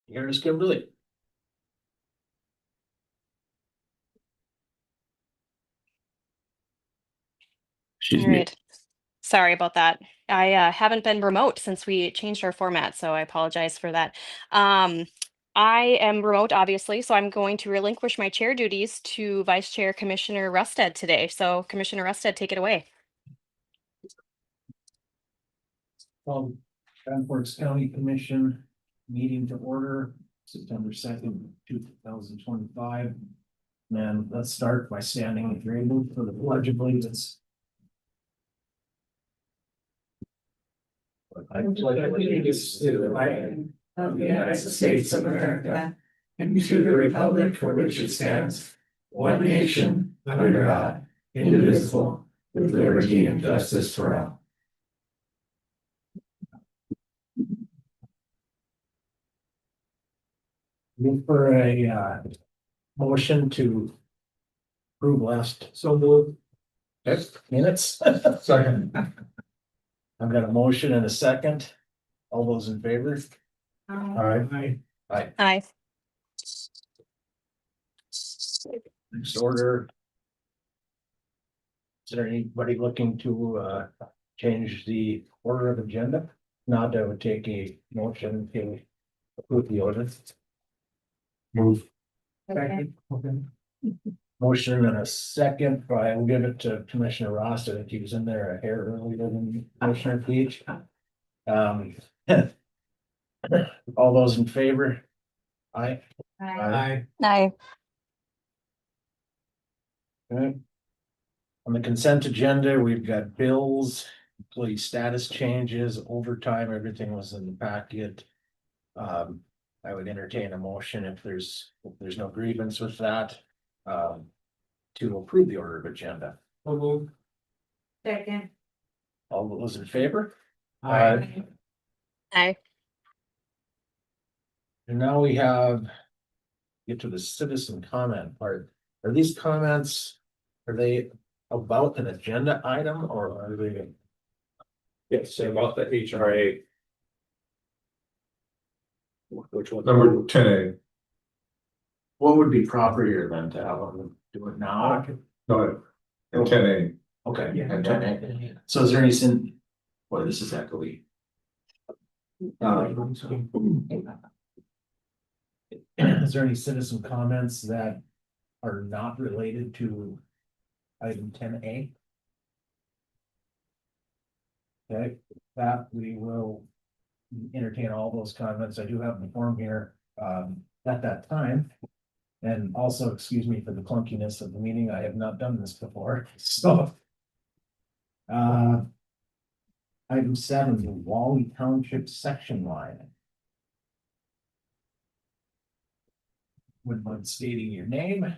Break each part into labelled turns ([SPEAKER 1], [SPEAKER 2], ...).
[SPEAKER 1] Here's Kimberly.
[SPEAKER 2] All right. Sorry about that. I haven't been remote since we changed our format, so I apologize for that. Um, I am remote, obviously, so I'm going to relinquish my chair duties to Vice Chair Commissioner Rusted today. So, Commissioner Rusted, take it away.
[SPEAKER 1] Grand Forks County Commission meeting to order September 2nd, 2025. And let's start by standing with Raymond for the pledge of allegiance. I pledge allegiance to the flag of the United States of America and to the republic for which it stands, one nation, under God, indivisible, with liberty and justice for all. Move for a motion to approve last minutes. Second. I've got a motion and a second. All those in favor? Aye. Aye.
[SPEAKER 2] Aye.
[SPEAKER 1] Next order. Is there anybody looking to change the order of agenda? Not, I would take a motion to approve the order. Move.
[SPEAKER 3] Okay.
[SPEAKER 1] Motion and a second, I will give it to Commissioner Ross. I think he was in there a hair earlier than Commissioner Peach. All those in favor? Aye.
[SPEAKER 3] Aye.
[SPEAKER 2] Aye.
[SPEAKER 1] Okay. On the consent agenda, we've got bills, employee status changes, overtime, everything was in the packet. I would entertain a motion if there's no grievance with that. To approve the order of agenda.
[SPEAKER 3] Second.
[SPEAKER 1] All those in favor?
[SPEAKER 3] Aye.
[SPEAKER 2] Aye.
[SPEAKER 1] And now get to the citizen comment part. Are these comments, are they about an agenda item or are they?
[SPEAKER 4] Yes, about the HRA. Which one?
[SPEAKER 5] Number 10A.
[SPEAKER 1] What would be proper then to have them do it now?
[SPEAKER 5] No, and 10A.
[SPEAKER 1] Okay, yeah, and 10A. So is there any sin? Boy, this is echoey. Is there any citizen comments that are not related to item 10A? Okay, that we will entertain all those comments. I do have the form here at that time. And also, excuse me for the clunkiness of the meeting. I have not done this before, so. Item 7, the Wally Township section line. Would mind stating your name?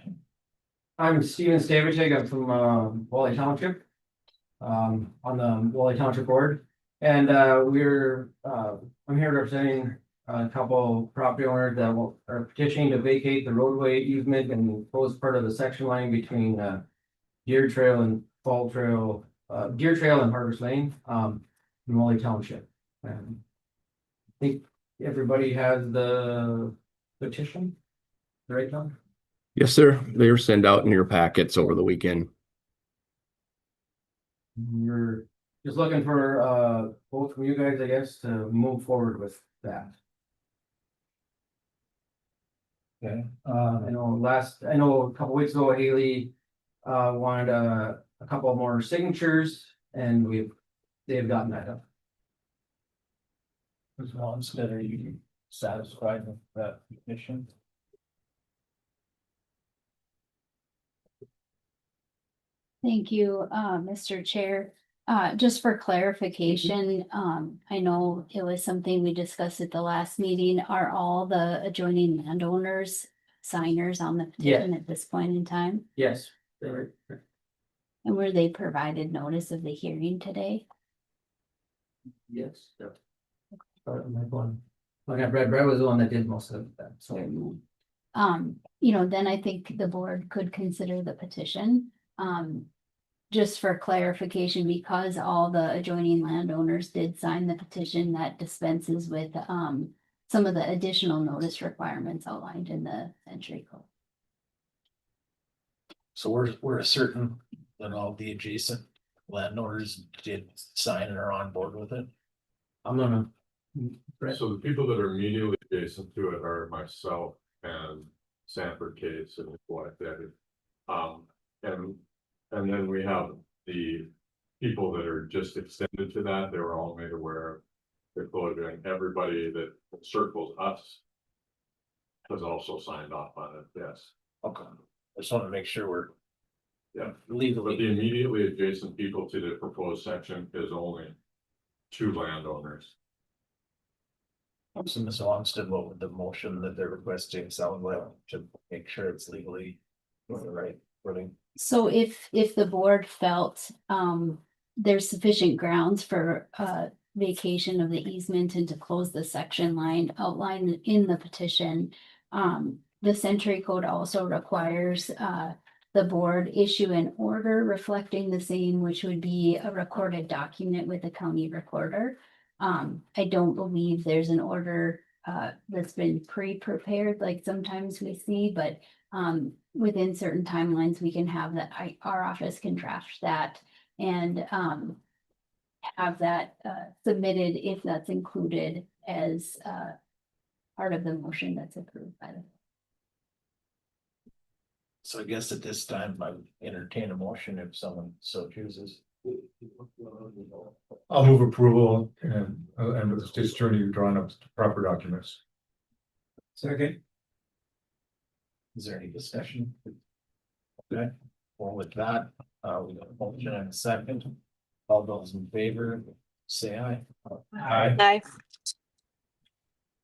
[SPEAKER 6] I'm Steven Stavicek. I'm from Wally Township. On the Wally Township Board. And I'm here representing a couple property owners that are petitioning to vacate the roadway easement and close part of the section line between Deer Trail and Fall Trail, Deer Trail and Harvest Lane in Wally Township. And I think everybody has the petition, right, Tom?
[SPEAKER 4] Yes, sir. They were sent out in your packets over the weekend.
[SPEAKER 6] We're just looking for both from you guys, I guess, to move forward with that.
[SPEAKER 1] Okay,
[SPEAKER 6] I know a couple weeks ago, Haley wanted a couple more signatures and they've gotten that up.
[SPEAKER 1] Ms. Wamstead, are you satisfied with that petition?
[SPEAKER 3] Thank you, Mr. Chair. Just for clarification, I know it was something we discussed at the last meeting. Are all the adjoining landowners signers on the petition at this point in time?
[SPEAKER 6] Yes.
[SPEAKER 3] And were they provided notice of the hearing today?
[SPEAKER 6] Yes. Like Brad was the one that did most of that, so.
[SPEAKER 3] Then I think the board could consider the petition. Just for clarification, because all the adjoining landowners did sign the petition, that dispenses with some of the additional notice requirements outlined in the century code.
[SPEAKER 1] So we're certain that all the adjacent landowners did sign and are on board with it.
[SPEAKER 6] I'm gonna.
[SPEAKER 5] So the people that are immediately adjacent to it are myself and Sanford Case and his wife Debbie. And then we have the people that are just extended to that, they were all made aware of the closure, and everybody that circles us has also signed off on it, yes.
[SPEAKER 1] Okay. I just want to make sure we're
[SPEAKER 5] Yeah.
[SPEAKER 1] legally.
[SPEAKER 5] But the immediately adjacent people to the proposed section is only 2 landowners.
[SPEAKER 1] So Ms. Longstead, what would the motion that they're requesting sound like to make sure it's legally on the right footing?
[SPEAKER 3] So if the board felt there's sufficient grounds for vacation of the easement and to close the section line outlined in the petition. The century code also requires the board issue an order reflecting the same, which would be a recorded document with the county recorder. I don't believe there's an order that's been pre-prepared like sometimes we see, but within certain timelines, we can have that, our office can draft that and have that submitted if that's included as part of the motion that's approved by the.
[SPEAKER 1] So I guess at this time, I would entertain a motion if someone so chooses.
[SPEAKER 7] I'll move approval and with the state's attorney drawing up proper documents.
[SPEAKER 6] Second.
[SPEAKER 1] Is there any discussion? Okay, well, with that, we got a motion and a second. All those in favor, say aye.
[SPEAKER 7] Aye.
[SPEAKER 2] Aye.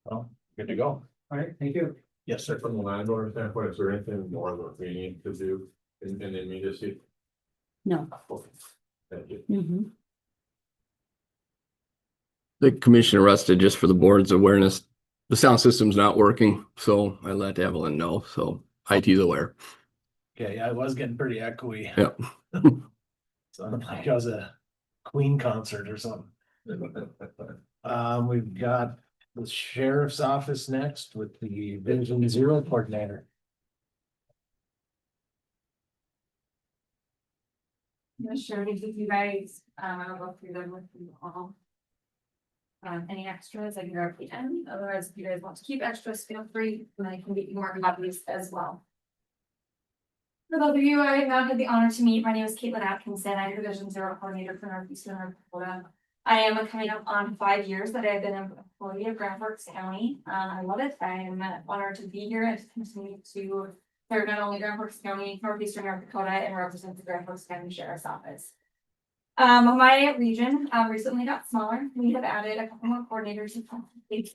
[SPEAKER 1] Well, good to go.
[SPEAKER 6] All right, thank you.
[SPEAKER 1] Yes, sir.
[SPEAKER 5] From the landowner standpoint, is there anything more that we need to do in the immediacy?
[SPEAKER 3] No.
[SPEAKER 5] Thank you.
[SPEAKER 3] Mhm.
[SPEAKER 4] The commission arrested, just for the board's awareness, the sound system's not working, so I let Evelyn know, so IT's aware.
[SPEAKER 1] Okay, I was getting pretty echoey.
[SPEAKER 4] Yep.
[SPEAKER 1] Sounded like I was a Queen concert or something. We've got the sheriff's office next with the Vision Zero coordinator.
[SPEAKER 8] I'm sure to give you guys, I'll go through them with you all. Any extras, I can grab at the end, otherwise, if you guys want to keep extras, feel free, and I can get you more copies as well. For those of you I have not had the honor to meet, my name is Caitlin Atkinson, I'm Division Zero Coordinator for Northeastern North Dakota. I am coming up on 5 years that I've been an employee of Grand Forks County, I love it, I am honored to be here and to continue to serve not only Grand Forks County, Northeastern North Dakota, and represent the Grand Forks County Sheriff's Office. My region recently got smaller. We have added a couple more coordinators.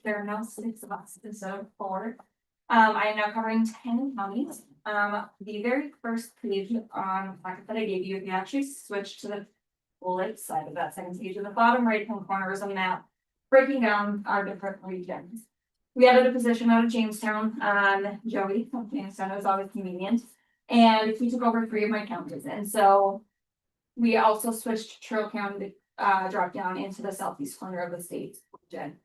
[SPEAKER 8] There are now 6 of us instead of 4. I am now covering 10 counties. The very first page on the packet that I gave you, if you actually switch to the bullet side of that second page, in the bottom right hand corner is a map breaking down our different regions. We added a position out of Jamestown, Joey from Jamestown, it was always convenient. And he took over 3 of my counties. And so we also switched Trail County to drop down into the southeast corner of the state region.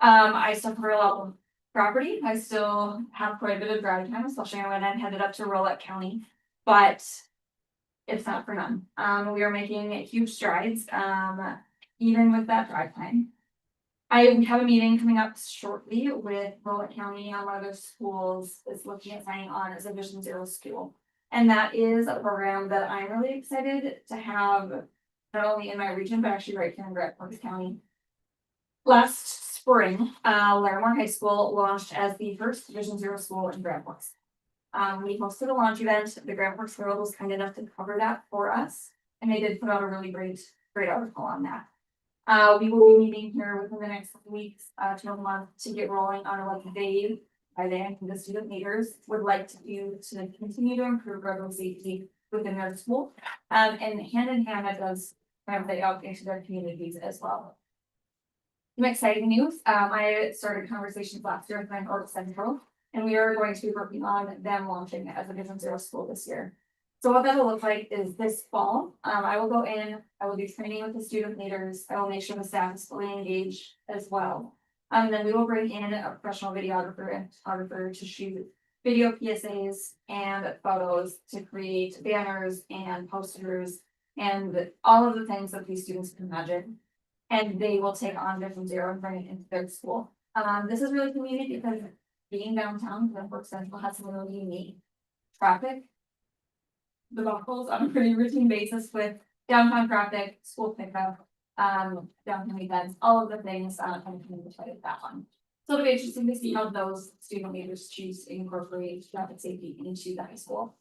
[SPEAKER 8] I still cover a lot of property. I still have quite a bit of drive time, especially when I'm headed up to Rolette County, but it's not for none. We are making huge strides, even with that drive time. I have a meeting coming up shortly with Rolette County on one of their schools is looking at signing on as a Vision Zero school. And that is a program that I'm really excited to have, not only in my region, but actually right here in Grand Forks County. Last spring, Larimore High School launched as the first Vision Zero school in Grand Forks. We hosted a launch event. The Grand Forks Herald was kind enough to cover that for us. And they did put out a really great article on that. We will be meeting here within the next couple weeks to a month to get rolling on what they, by then, the student leaders would like to do to continue to improve road safety within their school. And hand in hand, that does translate out into their communities as well. Some exciting news. I started conversations last year with Grand Forks Central, and we are going to be working on them launching as a Vision Zero school this year. So what that'll look like is this fall, I will go in, I will do training with the student leaders, I will make sure the staff is fully engaged as well. Then we will bring in a professional videographer and photographer to shoot video PSAs and photos to create banners and posters and all of the things that these students can imagine. And they will take on Vision Zero and bring it into their school. This is really convenient because being downtown, Glenbrook Central has some really unique traffic. The buckles on a pretty routine basis with downtown traffic, school pickup, downtown events, all of the things, kind of coming to play with that one. So it'll be interesting to see how those student leaders choose to incorporate traffic safety into the high school.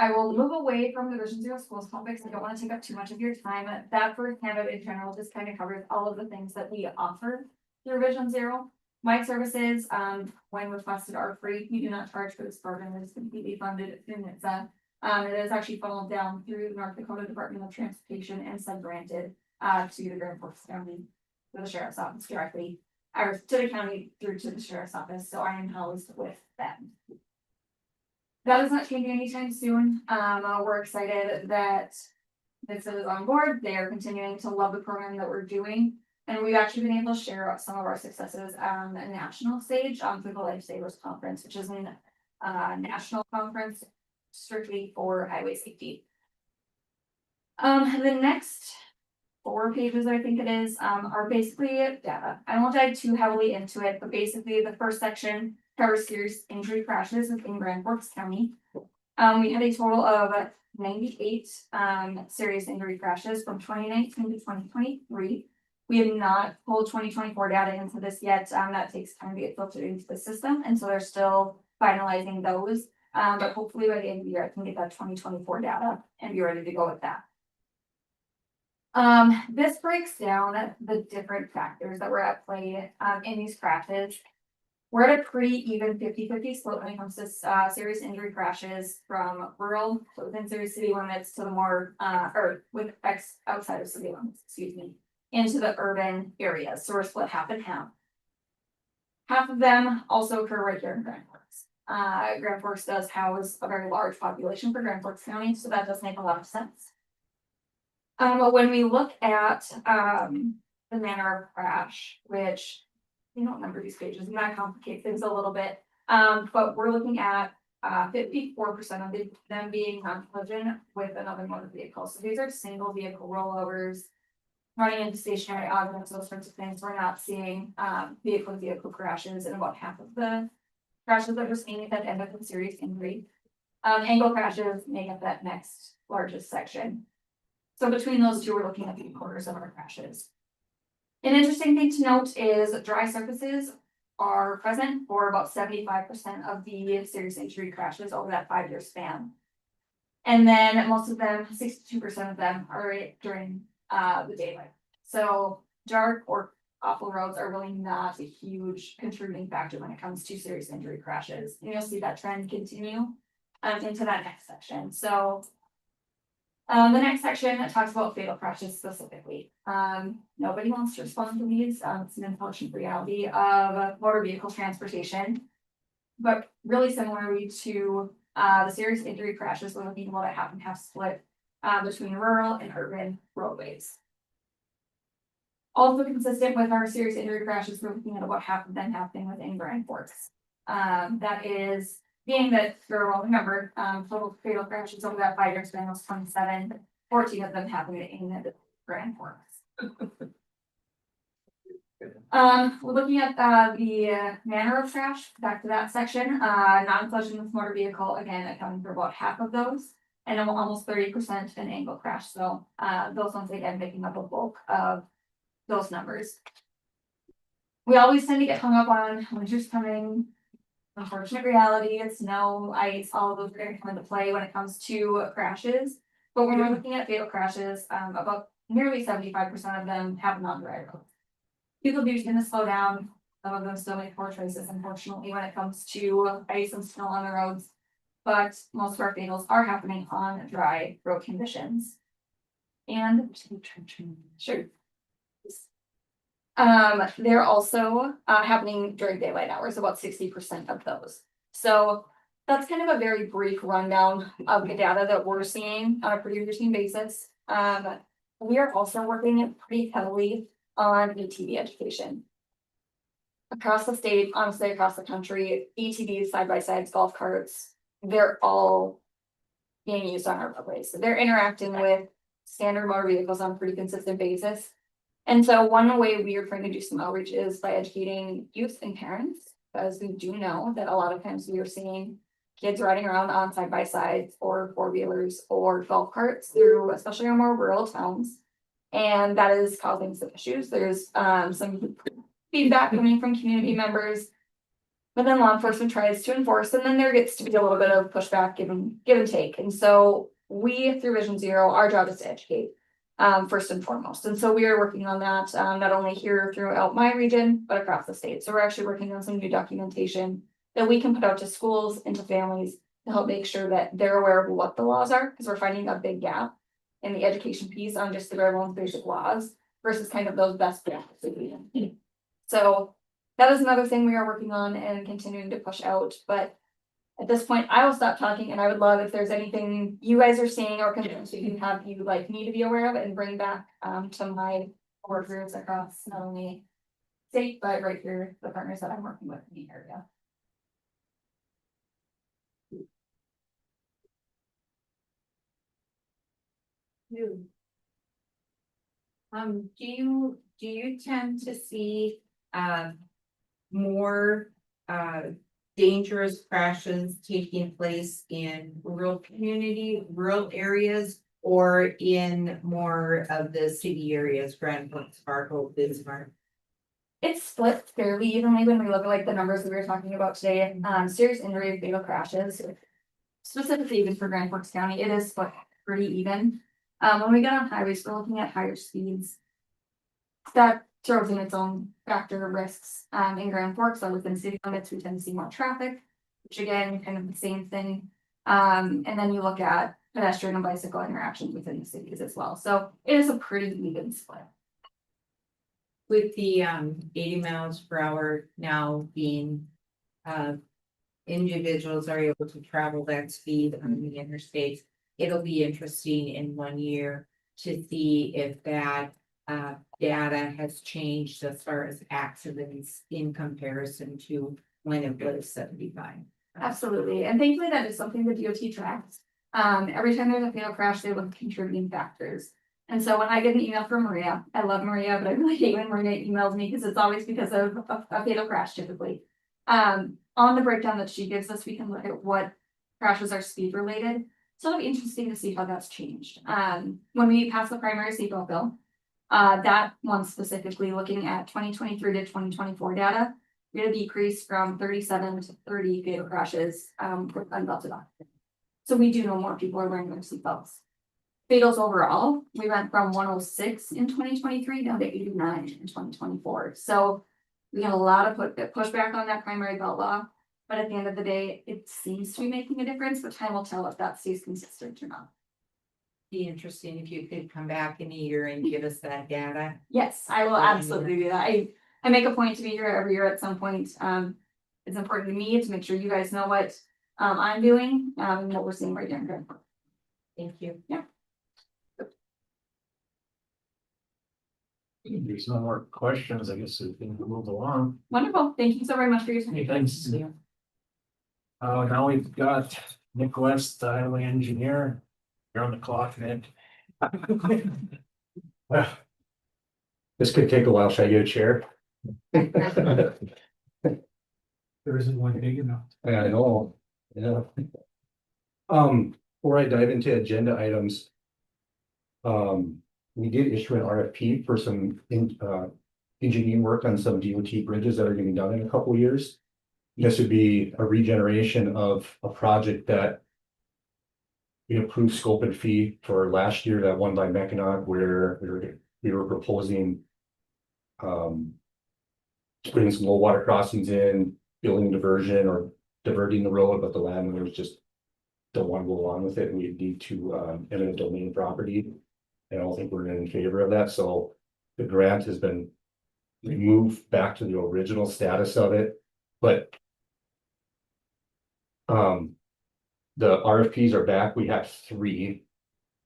[SPEAKER 8] I will move away from the Vision Zero schools topics. I don't want to take up too much of your time. That for Canada in general just kind of covers all of the things that we offer through Vision Zero. My services, when requested, are free. We do not charge for this program. It is completely funded through NHTSA. It is actually funneled down through the North Dakota Department of Transportation and sub-granted to the Grand Forks County, to the Sheriff's Office directly, or to the county through to the Sheriff's Office. So I am housed with them. That is not changing anytime soon. We're excited that this is on board. They are continuing to love the program that we're doing. And we've actually been able to share some of our successes on the national stage through the Lifesavers Conference, which is a national conference strictly for highway safety. The next 4 pages, I think it is, are basically data. I won't dive too heavily into it, but basically the first section covers serious injury crashes within Grand Forks County. We had a total of 98 serious injury crashes from 2019 to 2023. We have not pulled 2024 data into this yet. That takes time to get filtered into the system, and so they're still finalizing those. But hopefully by the end of the year, I can get that 2024 data and be ready to go with that. This breaks down the different factors that were at play in these crashes. We're at a pretty even 50-50 split when it comes to serious injury crashes from rural, so within serious city limits, to the more or with outside of city limits, excuse me, into the urban areas. So we're split half and half. Half of them also occur right here in Grand Forks. Grand Forks does house a very large population for Grand Forks County, so that does make a lot of sense. But when we look at the manner of crash, which you don't remember these pages, and that complicates things a little bit. But we're looking at 54% of them being non-collision with another motor vehicle. So these are single vehicle rollovers, running into stationary objects, those sorts of things. We're not seeing vehicle to vehicle crashes in about half of the crashes that we're seeing that end up in serious injury. Angle crashes make up that next largest section. So between those two, we're looking at 3/4 of our crashes. An interesting thing to note is dry surfaces are present for about 75% of the serious injury crashes over that 5-year span. And then most of them, 62% of them, are during the daylight. So dark or awful roads are really not a huge contributing factor when it comes to serious injury crashes. And you'll see that trend continue into that next section. So the next section talks about fatal crashes specifically. Nobody wants to respond to these. It's an unfortunate reality of motor vehicle transportation. But really similarly to the serious injury crashes, we're looking about a half and half split between rural and urban roadways. Also consistent with our serious injury crashes, we're looking at about half of them happening within Grand Forks. That is, being that you'll remember, total fatal crashes over that 5-year span was 27, 14 of them happened in the Grand Forks. We're looking at the manner of crash, back to that section, non-collision with motor vehicle, again, accounting for about half of those, and almost 30% an angle crash. So those ones again making up a bulk of those numbers. We always tend to get hung up on winter's coming. Unfortunate reality, it's snow, ice, all of those are going to come into play when it comes to crashes. But when we're looking at fatal crashes, about nearly 75% of them happen on dry roads. People do tend to slow down. Some of them still make poor choices, unfortunately, when it comes to ice and snow on the roads. But most of our fatals are happening on dry road conditions. And sure. They're also happening during daylight hours, about 60% of those. So that's kind of a very brief rundown of the data that we're seeing on a pretty routine basis. We are also working pretty heavily on ATV education. Across the state, honestly, across the country, ATVs, side by sides, golf carts, they're all being used on our roadways. So they're interacting with standard motor vehicles on a pretty consistent basis. And so one way we are trying to do some outreach is by educating youth and parents, because we do know that a lot of times we are seeing kids riding around on side by sides or four wheelers or golf carts through, especially our more rural towns. And that is causing some issues. There's some feedback coming from community members. But then law enforcement tries to enforce, and then there gets to be a little bit of pushback, give and take. And so we, through Vision Zero, our job is to educate, first and foremost. And so we are working on that, not only here throughout my region, but across the state. So we're actually working on some new documentation that we can put out to schools and to families to help make sure that they're aware of what the laws are, because we're finding a big gap in the education piece on just the bare bones basic laws versus kind of those best practices. So that is another thing we are working on and continuing to push out, but at this point, I will stop talking, and I would love if there's anything you guys are seeing or concerns you can have you like me to be aware of and bring back to my workers across not only state, but right here, the partners that I'm working with in the area.
[SPEAKER 9] Do you tend to see more dangerous crashes taking place in rural areas or in more of the city areas, Grand Forks, Fargo, Bismarck?
[SPEAKER 8] It's split fairly evenly when we look at like the numbers that we were talking about today, serious injury, fatal crashes. Specifically even for Grand Forks County, it is split pretty even. When we get on highways, we're looking at higher speeds. That throws in its own factor of risks. In Grand Forks, so within city limits, we tend to see more traffic, which again, kind of the same thing. And then you look at pedestrian and bicycle interactions within the cities as well. So it is a pretty even split.
[SPEAKER 9] With the 80 miles per hour now being individuals are able to travel that speed on the interstate, it'll be interesting in 1 year to see if that data has changed as far as accidents in comparison to when it was 75.
[SPEAKER 8] Absolutely, and thankfully that is something the DOT tracks. Every time there's a fatal crash, they look at contributing factors. And so when I get an email from Maria, I love Maria, but I really hate when Maria emails me because it's always because of a fatal crash typically. On the breakdown that she gives us, we can look at what crashes are speed related. So it'll be interesting to see how that's changed. When we pass the primary seatbelt bill, that one specifically looking at 2023 to 2024 data, we had a decrease from 37 to 30 fatal crashes with unbelted occupants. So we do know more people are wearing their seatbelts. Fatals overall, we went from 106 in 2023 down to 89 in 2024. So we had a lot of pushback on that primary belt law. But at the end of the day, it seems to be making a difference, but time will tell if that stays consistent or not.
[SPEAKER 9] Be interesting if you could come back in a year and give us that data.
[SPEAKER 8] Yes, I will absolutely do that. I make a point to be here every year at some point. It's important to me to make sure you guys know what I'm doing and what we're seeing right here in Grand Forks.
[SPEAKER 9] Thank you.
[SPEAKER 8] Yeah.
[SPEAKER 1] There's no more questions, I guess we can move along.
[SPEAKER 8] Wonderful. Thank you so very much for your time.
[SPEAKER 1] Hey, thanks. Now we've got Nick West, the highway engineer. You're on the clock, Nick.
[SPEAKER 10] This could take a while. Should I get a chair?
[SPEAKER 7] There isn't one big enough.
[SPEAKER 10] I know, yeah. Before I dive into agenda items. We did issue an RFP for some engineering work on some DOT bridges that are gonna be done in a couple of years. This would be a regeneration of a project that we approved scope and fee for last year, that one by Mackinac, where we were proposing putting some low water crossings in, building diversion or diverting the road, but the landowners just don't want to go along with it. We need to eminent domain property. I don't think we're in favor of that, so the grant has been removed back to the original status of it, but the RFPs are back. We have 3,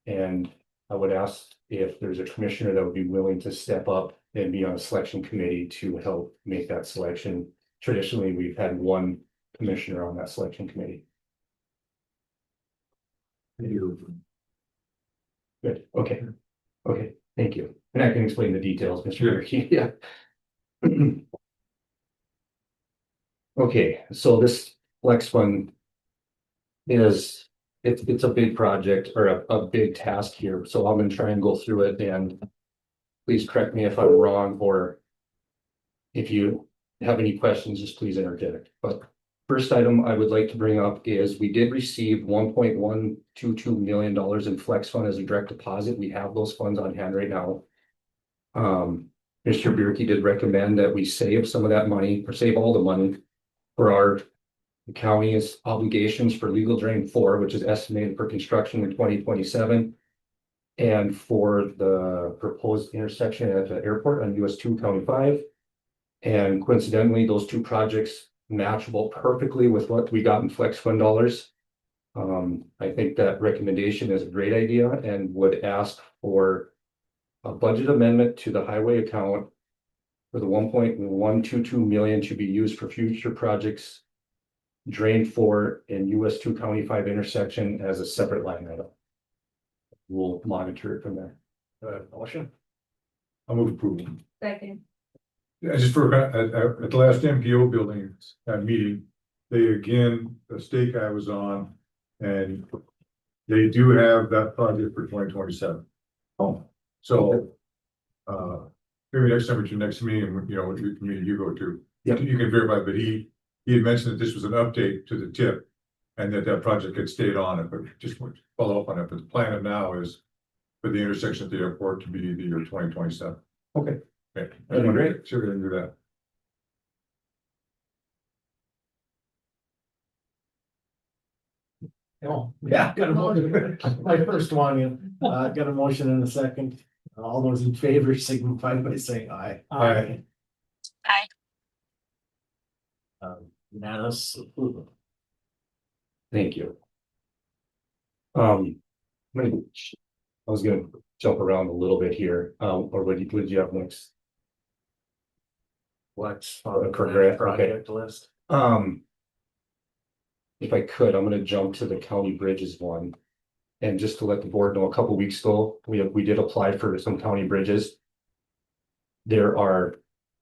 [SPEAKER 10] and I would ask if there's a commissioner that would be willing to step up and be on a selection committee to help make that selection. Traditionally, we've had one commissioner on that selection committee. Good, okay, thank you. And I can explain the details, Mr. Ricky, yeah. Okay, so this flex fund is, it's a big project or a big task here, so I'm gonna try and go through it, and please correct me if I'm wrong, or if you have any questions, just please interject. But first item I would like to bring up is we did receive $1.122 million in flex fund as a direct deposit. We have those funds on hand right now. Mr. Bierke did recommend that we save some of that money, or save all the money for our county's obligations for legal drain 4, which is estimated for construction in 2027. And for the proposed intersection at the airport on US 2 County 5. And coincidentally, those two projects matchable perfectly with what we got in flex fund dollars. I think that recommendation is a great idea and would ask for a budget amendment to the highway account for the 1.122 million to be used for future projects. Drain 4 in US 2 County 5 intersection as a separate line item. We'll monitor it from there.
[SPEAKER 1] Motion?
[SPEAKER 7] I'll move approval.
[SPEAKER 8] Second.
[SPEAKER 7] I just forgot, at the last MPO building, meeting, the stake I was on, and they do have that project for 2027.
[SPEAKER 1] Oh.
[SPEAKER 7] So, maybe next time at your next meeting, the meeting you go to.
[SPEAKER 10] Yep.
[SPEAKER 7] You can verify, but he had mentioned that this was an update to the tip. And that project had stayed on it, but just want to follow up on it, but the plan now is for the intersection at the airport to be the year 2027.
[SPEAKER 10] Okay.
[SPEAKER 7] Okay.
[SPEAKER 10] That'd be great.
[SPEAKER 7] Sure, we're gonna do that.
[SPEAKER 1] Oh, yeah, got a motion. My first one, got a motion in a second. All those in favor signify by saying aye.
[SPEAKER 7] Aye.
[SPEAKER 1] Unanimous approval.
[SPEAKER 10] Thank you. I was gonna jump around a little bit here, or would you have next?
[SPEAKER 1] What's
[SPEAKER 10] on the
[SPEAKER 1] project list?
[SPEAKER 10] If I could, I'm gonna jump to the county bridges one. And just to let the board know, a couple weeks ago, we did apply for some county bridges. There are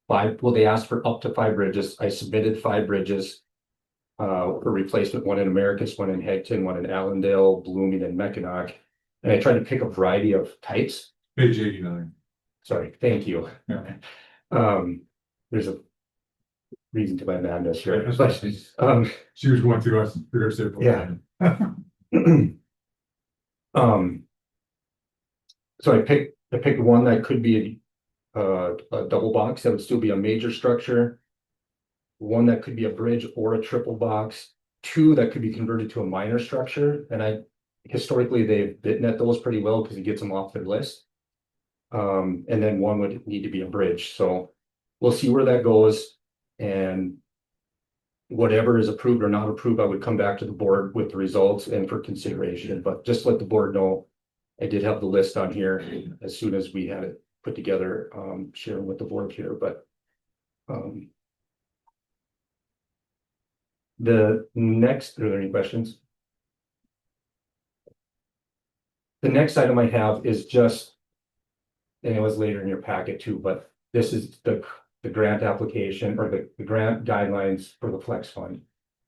[SPEAKER 10] 5, well, they asked for up to 5 bridges. I submitted 5 bridges. For replacement, one in Americus, one in Hegton, one in Allendale, Blooming, and Mackinac. And I tried to pick a variety of types.
[SPEAKER 7] Page 89.
[SPEAKER 10] Sorry, thank you.
[SPEAKER 7] Yeah.
[SPEAKER 10] There's a reason to my madness here.
[SPEAKER 7] That's
[SPEAKER 10] But,
[SPEAKER 7] right. She was going through us.
[SPEAKER 10] Yeah. So I picked one that could be a double box, that would still be a major structure. One that could be a bridge or a triple box, 2 that could be converted to a minor structure, and historically they've bitten at those pretty well because it gets them off their list. And then one would need to be a bridge, so we'll see where that goes, and whatever is approved or not approved, I would come back to the board with the results and for consideration, but just let the board know. I did have the list on here as soon as we had it put together, sharing with the board here, but the next, are there any questions? The next item I have is just, and it was later in your packet too, but this is the grant application or the grant guidelines for the flex fund.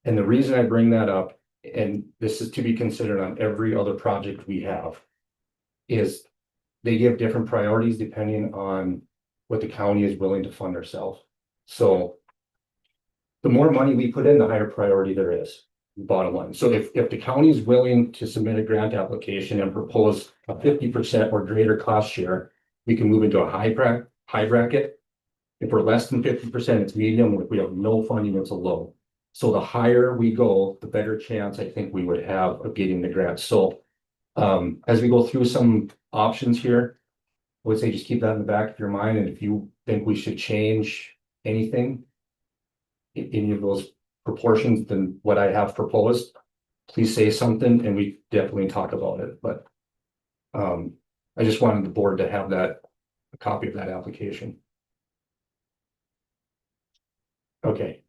[SPEAKER 10] And the reason I bring that up, and this is to be considered on every other project we have, is they give different priorities depending on what the county is willing to fund ourselves. So the more money we put in, the higher priority there is, bottom line. So if the county is willing to submit a grant application and propose a 50% or greater cost share, we can move into a high bracket. If we're less than 50%, it's medium. If we have no funding, it's a low. So the higher we go, the better chance I think we would have of getting the grant. So as we go through some options here, I would say just keep that in the back of your mind. And if you think we should change anything, any of those proportions than what I have proposed, please say something and we definitely talk about it. But I just wanted the board to have a copy of that application. Okay.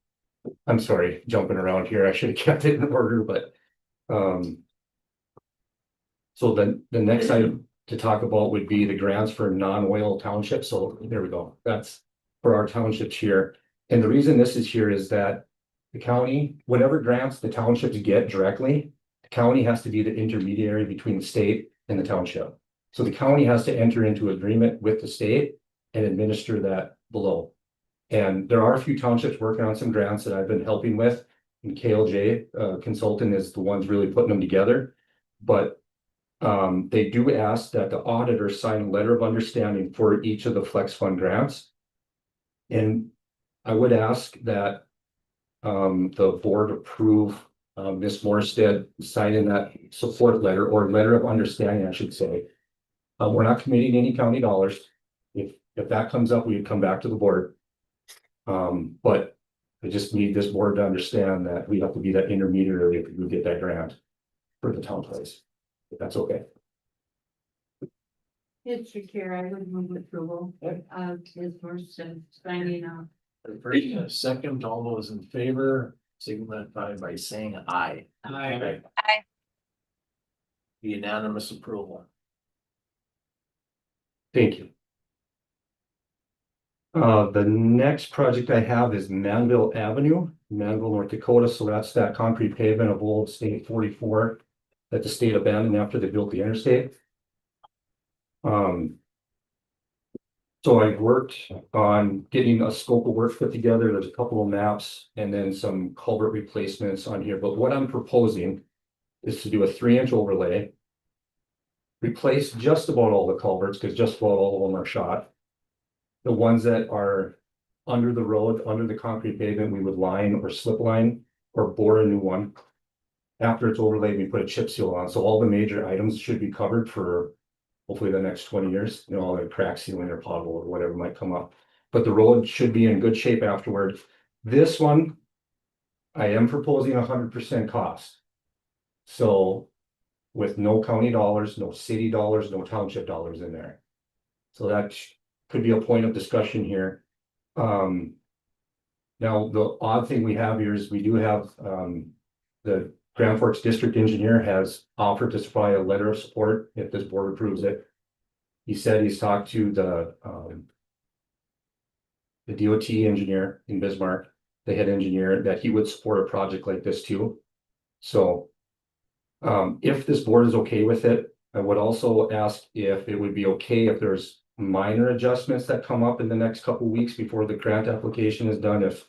[SPEAKER 10] I'm sorry, jumping around here. I should have kept it in order, but, so the next item to talk about would be the grants for non-oil townships. So there we go. That's for our townships here. And the reason this is here is that the county, whatever grants the townships get directly, the county has to be the intermediary between the state and the township. So the county has to enter into agreement with the state and administer that below. And there are a few townships working on some grants that I've been helping with. And KLJ consultant is the ones really putting them together. But they do ask that the auditor sign a letter of understanding for each of the flex fund grants. And I would ask that the board approve Ms. Morstead signing that support letter or letter of understanding, I should say. We're not committing any county dollars. If that comes up, we would come back to the board. But I just need this board to understand that we have to be that intermediary if we get that grant for the town place. If that's okay.
[SPEAKER 9] Mr. Chair, I would move approval of his first signing off.
[SPEAKER 1] First and a second, all those in favor, signify by saying aye.
[SPEAKER 6] Aye.
[SPEAKER 2] Aye.
[SPEAKER 1] Unanimous approval.
[SPEAKER 10] Thank you. The next project I have is Manville Avenue, Manville, North Dakota. So that's that concrete pavement of old State 44 that the state abandoned after they built the interstate. So I worked on getting a scope of work put together. There's a couple of maps and then some culvert replacements on here. But what I'm proposing is to do a 3-inch overlay. Replace just about all the culverts because just about all of them are shot. The ones that are under the road, under the concrete pavement, we would line or slip line or bore a new one. After it's overlaid, we put a chip seal on. So all the major items should be covered for hopefully the next 20 years, you know, all the crack sealing or pothole or whatever might come up. But the road should be in good shape afterward. This one, I am proposing 100% cost. So with no county dollars, no city dollars, no township dollars in there. So that could be a point of discussion here. Now, the odd thing we have here is we do have the Grand Forks District Engineer has offered to supply a letter of support if this board approves it. He said he's talked to the DOT engineer in Bismarck, the head engineer, that he would support a project like this too. So if this board is okay with it, I would also ask if it would be okay if there's minor adjustments that come up in the next couple of weeks before the grant application is done. If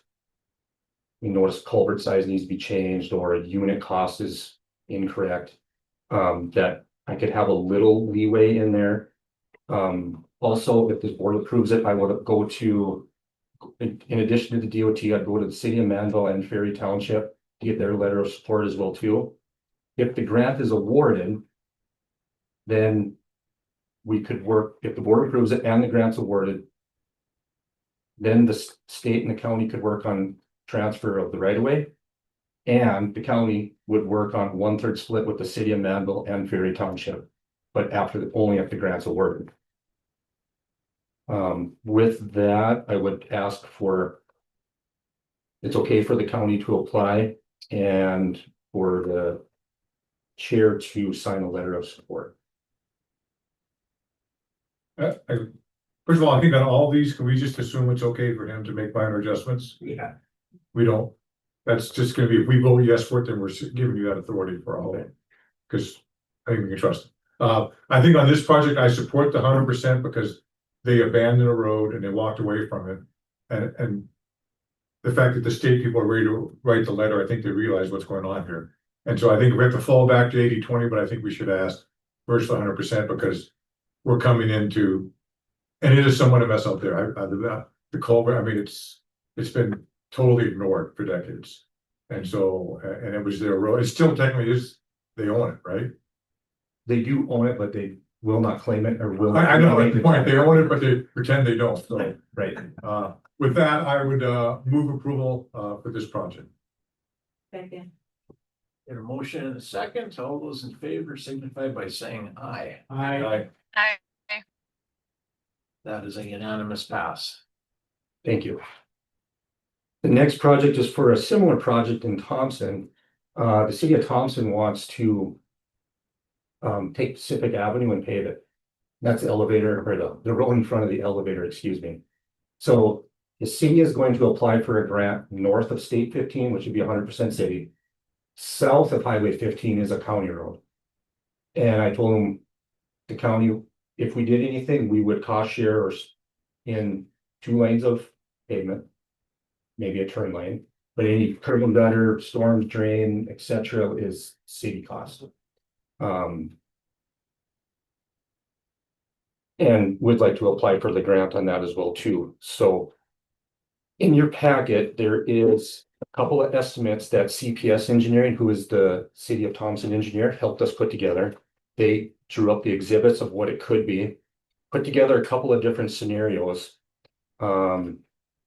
[SPEAKER 10] we notice culvert size needs to be changed or a unit cost is incorrect, that I could have a little leeway in there. Also, if this board approves it, I would go to, in addition to the DOT, I'd go to the city of Manville and Ferry Township to get their letter of support as well too. If the grant is awarded, then we could work, if the board approves it and the grant's awarded, then the state and the county could work on transfer of the right of way. And the county would work on 1/3 split with the city of Manville and Ferry Township, but only if the grant's awarded. With that, I would ask for, it's okay for the county to apply and for the chair to sign a letter of support.
[SPEAKER 7] First of all, I think on all these, can we just assume it's okay for him to make minor adjustments?
[SPEAKER 10] Yeah.
[SPEAKER 7] We don't, that's just gonna be, if we vote yes for it, then we're giving you that authority for all of it. Cause I think we can trust it. I think on this project, I support the 100% because they abandoned a road and they walked away from it. And the fact that the state people are ready to write the letter, I think they realize what's going on here. And so I think we have to fall back to 80-20, but I think we should ask first 100% because we're coming into, and it is somewhat a mess out there. The culvert, I mean, it's been totally ignored for decades. And so, and it was their road. It still technically is, they own it, right?
[SPEAKER 10] They do own it, but they will not claim it or will.
[SPEAKER 7] I know the point. They own it, but they pretend they don't. So,
[SPEAKER 10] Right.
[SPEAKER 7] with that, I would move approval for this project.
[SPEAKER 9] Second.
[SPEAKER 1] Get a motion and a second. All those in favor signify by saying aye.
[SPEAKER 6] Aye.
[SPEAKER 2] Aye.
[SPEAKER 1] That is a unanimous pass.
[SPEAKER 10] Thank you. The next project is for a similar project in Thompson. The city of Thompson wants to take Pacific Avenue and pave it. That's the elevator or the road in front of the elevator, excuse me. So the city is going to apply for a grant north of State 15, which would be 100% city. South of Highway 15 is a county road. And I told them the county, if we did anything, we would cost share or in 2 lanes of pavement, maybe a turn lane, but any curb and gutter, storm drain, etc. is city cost. And would like to apply for the grant on that as well too. So in your packet, there is a couple of estimates that CPS Engineering, who is the City of Thompson engineer, helped us put together. They drew up the exhibits of what it could be, put together a couple of different scenarios.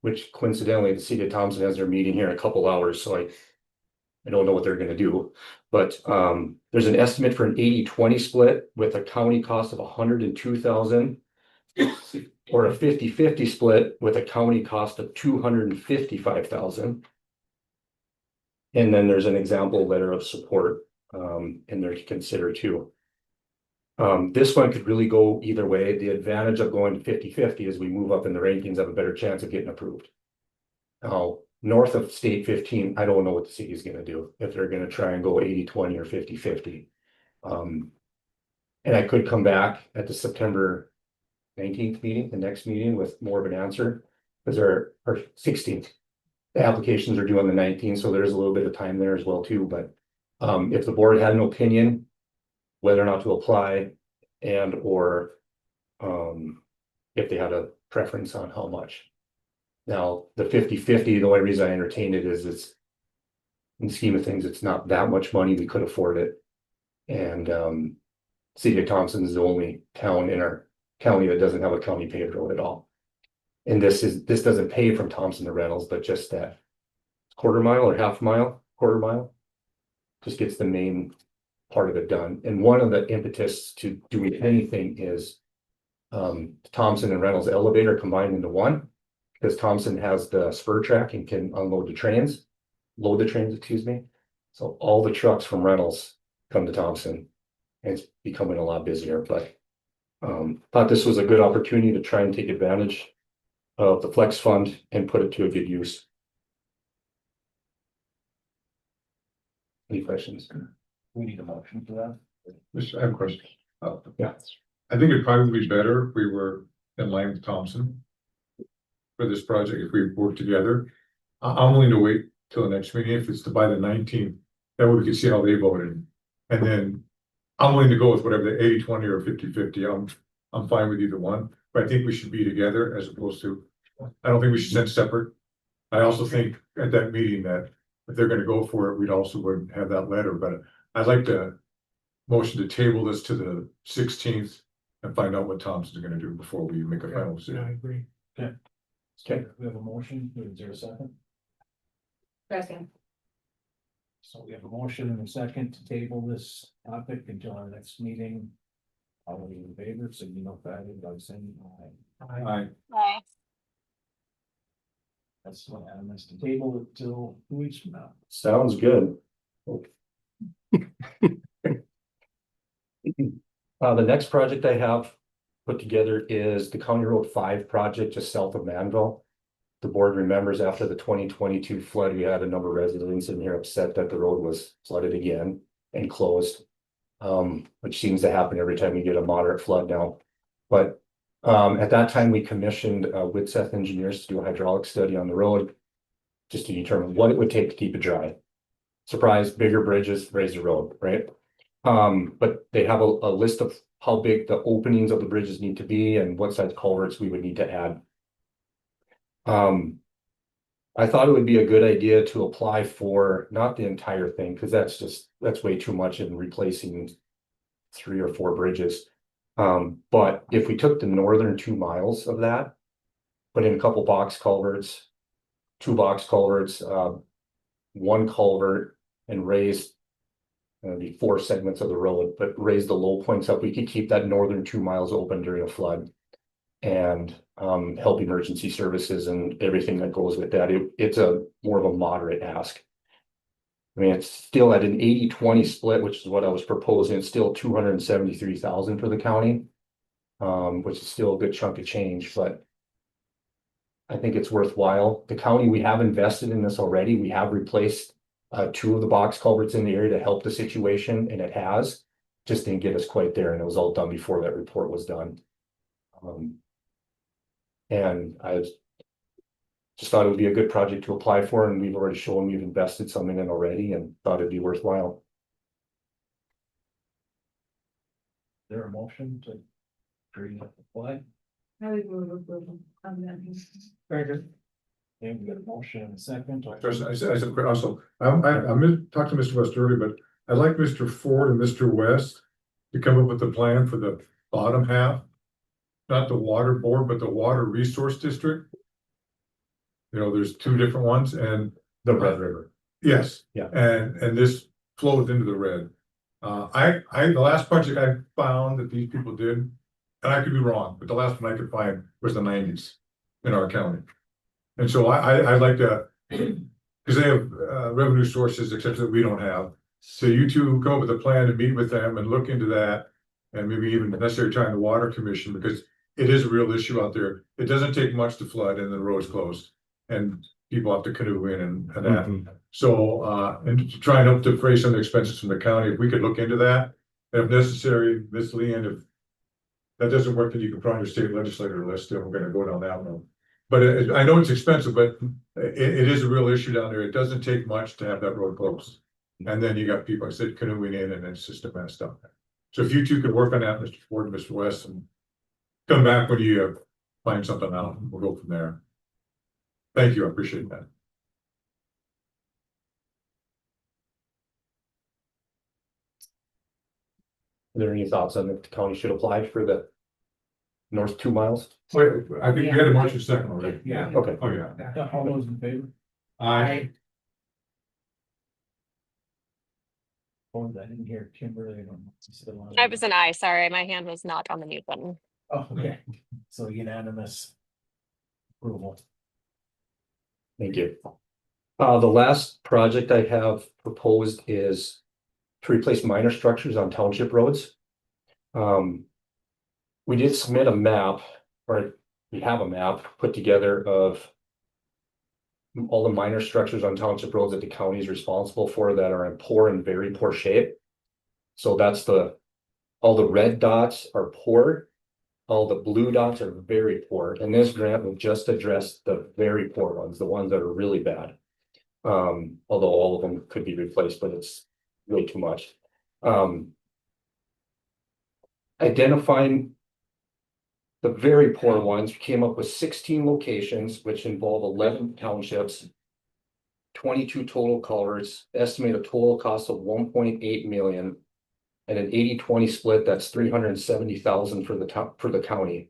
[SPEAKER 10] Which coincidentally, the City of Thompson has their meeting here in a couple hours, so I don't know what they're gonna do. But there's an estimate for an 80-20 split with a county cost of 102,000. Or a 50-50 split with a county cost of 255,000. And then there's an example letter of support in there to consider too. This one could really go either way. The advantage of going 50-50 is we move up in the rankings, have a better chance of getting approved. Now, north of State 15, I don't know what the city is gonna do, if they're gonna try and go 80-20 or 50-50. And I could come back at the September 19th meeting, the next meeting, with more of an answer, because our 16th. The applications are due on the 19th, so there's a little bit of time there as well too, but if the board had an opinion whether or not to apply and or if they had a preference on how much. Now, the 50-50, the only reason I entertained it is it's in the scheme of things, it's not that much money, we could afford it. And City of Thompson is the only town in our county that doesn't have a county paved road at all. And this doesn't pay from Thompson to Reynolds, but just that quarter mile or half mile, quarter mile, just gets the main part of it done. And one of the impetus to doing anything is Thompson and Reynolds elevator combined into one, because Thompson has the spur track and can load the trains, excuse me. So all the trucks from Reynolds come to Thompson, and it's becoming a lot busier, but thought this was a good opportunity to try and take advantage of the flex fund and put it to a good use. Any questions?
[SPEAKER 1] We need a motion for that.
[SPEAKER 7] I have a question.
[SPEAKER 10] Yeah.
[SPEAKER 7] I think it'd probably be better if we were in line with Thompson for this project, if we work together. I'm willing to wait till the next meeting. If it's by the 19th, that way we can see how they voted. And then I'm willing to go with whatever the 80-20 or 50-50. I'm fine with either one, but I think we should be together as opposed to, I don't think we should send separate. I also think at that meeting that if they're gonna go for it, we'd also wouldn't have that letter, but I'd like to motion to table this to the 16th and find out what Thompson's gonna do before we make a final decision.
[SPEAKER 1] I agree. Okay, we have a motion. Is there a second?
[SPEAKER 8] Second.
[SPEAKER 1] So we have a motion and a second to table this topic until our next meeting. All of you in favor, so you know that by saying aye.
[SPEAKER 7] Aye.
[SPEAKER 1] That's what I'm to table it till 2 weeks from now.
[SPEAKER 10] Sounds good. The next project I have put together is the County Road 5 project just south of Manville. The board remembers after the 2022 flood, we had a number of residents in here upset that the road was flooded again and closed. Which seems to happen every time we get a moderate flood now. But at that time, we commissioned Whitseth Engineers to do a hydraulic study on the road just to determine what it would take to keep it dry. Surprise, bigger bridges raise the road, right? But they have a list of how big the openings of the bridges need to be and what size culverts we would need to add. I thought it would be a good idea to apply for not the entire thing, because that's way too much in replacing 3 or 4 bridges. But if we took the northern 2 miles of that, put in a couple box culverts, 2 box culverts, 1 culvert, and raise the 4 segments of the road, but raise the low points up, we could keep that northern 2 miles open during a flood. and help emergency services and everything that goes with that. It's a more of a moderate ask. I mean, it's still at an 80-20 split, which is what I was proposing. It's still 273,000 for the county. Which is still a good chunk of change, but I think it's worthwhile. The county, we have invested in this already. We have replaced 2 of the box culverts in the area to help the situation, and it has. Just didn't get us quite there, and it was all done before that report was done. And I just thought it would be a good project to apply for, and we've already shown we've invested some in it already and thought it'd be worthwhile.
[SPEAKER 1] There a motion to agree to apply?
[SPEAKER 8] I would move approval of that.
[SPEAKER 6] Very good.
[SPEAKER 1] Okay, we got a motion and a second.
[SPEAKER 7] I said, also, I talked to Mr. West earlier, but I'd like Mr. Ford and Mr. West to come up with a plan for the bottom half. Not the water board, but the water resource district. You know, there's 2 different ones and
[SPEAKER 10] The Red River.
[SPEAKER 7] yes.
[SPEAKER 10] Yeah.
[SPEAKER 7] And this flows into the red. The last project I found that these people did, and I could be wrong, but the last one I could find was the 90s in our county. And so I'd like to, because they have revenue sources, except that we don't have. So you two come up with a plan to meet with them and look into that. And maybe even necessary time the water commission, because it is a real issue out there. It doesn't take much to flood and the road's closed. And people have to canoe in and that.
[SPEAKER 10] Mhm.
[SPEAKER 7] So, and to try and help defray some of the expenses from the county, if we could look into that. And if necessary, Ms. Leand, if that doesn't work, then you can put on your state legislator list, and we're gonna go down that road. But I know it's expensive, but it is a real issue down there. It doesn't take much to have that road closed. And then you got people, I said, canoeing in, and it's just a mess up. So if you two could work on that, Mr. Ford and Mr. West, and come back when you find something out, we'll go from there. Thank you, I appreciate that.
[SPEAKER 10] Are there any thoughts on if the county should apply for the north 2 miles?
[SPEAKER 7] Wait, I think you had a motion second already.
[SPEAKER 6] Yeah.
[SPEAKER 10] Okay.
[SPEAKER 7] Oh, yeah.
[SPEAKER 1] All those in favor?
[SPEAKER 7] Aye.
[SPEAKER 1] Oh, I didn't hear Kimberly. I don't know if she's still on.
[SPEAKER 2] I was an aye, sorry, my hand was not on the mute button.
[SPEAKER 1] Oh, okay, so unanimous approval.
[SPEAKER 10] Thank you. The last project I have proposed is to replace minor structures on township roads. We did submit a map, or we have a map put together of all the minor structures on township roads that the county is responsible for that are in poor and very poor shape. So that's all the red dots are poor. All the blue dots are very poor, and this grant will just address the very poor ones, the ones that are really bad. Although all of them could be replaced, but it's way too much. Identifying the very poor ones, we came up with 16 locations, which involve 11 townships. 22 total culverts, estimate a total cost of 1.8 million. And an 80-20 split, that's 370,000 for the county.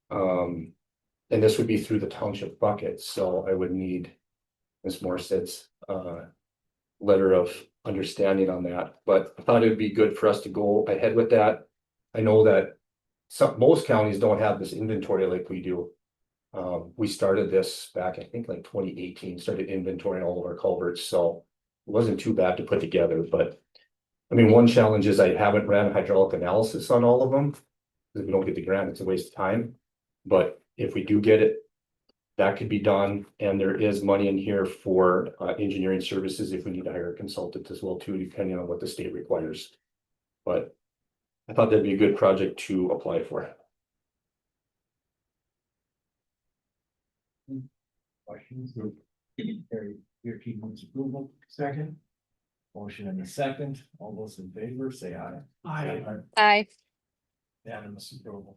[SPEAKER 10] And this would be through the township bucket, so I would need Ms. Morsett's letter of understanding on that, but I thought it would be good for us to go ahead with that. I know that most counties don't have this inventory like we do. We started this back, I think like 2018, started inventorying all of our culverts, so it wasn't too bad to put together, but I mean, one challenge is I haven't ran hydraulic analysis on all of them. If we don't get the grant, it's a waste of time. But if we do get it, that could be done. And there is money in here for engineering services if we need to hire a consultant as well too, depending on what the state requires. But I thought that'd be a good project to apply for.
[SPEAKER 1] Questions? Your team wants approval, second. Motion in the second, all those in favor, say aye. Aye.
[SPEAKER 2] Aye.
[SPEAKER 1] Unanimous approval,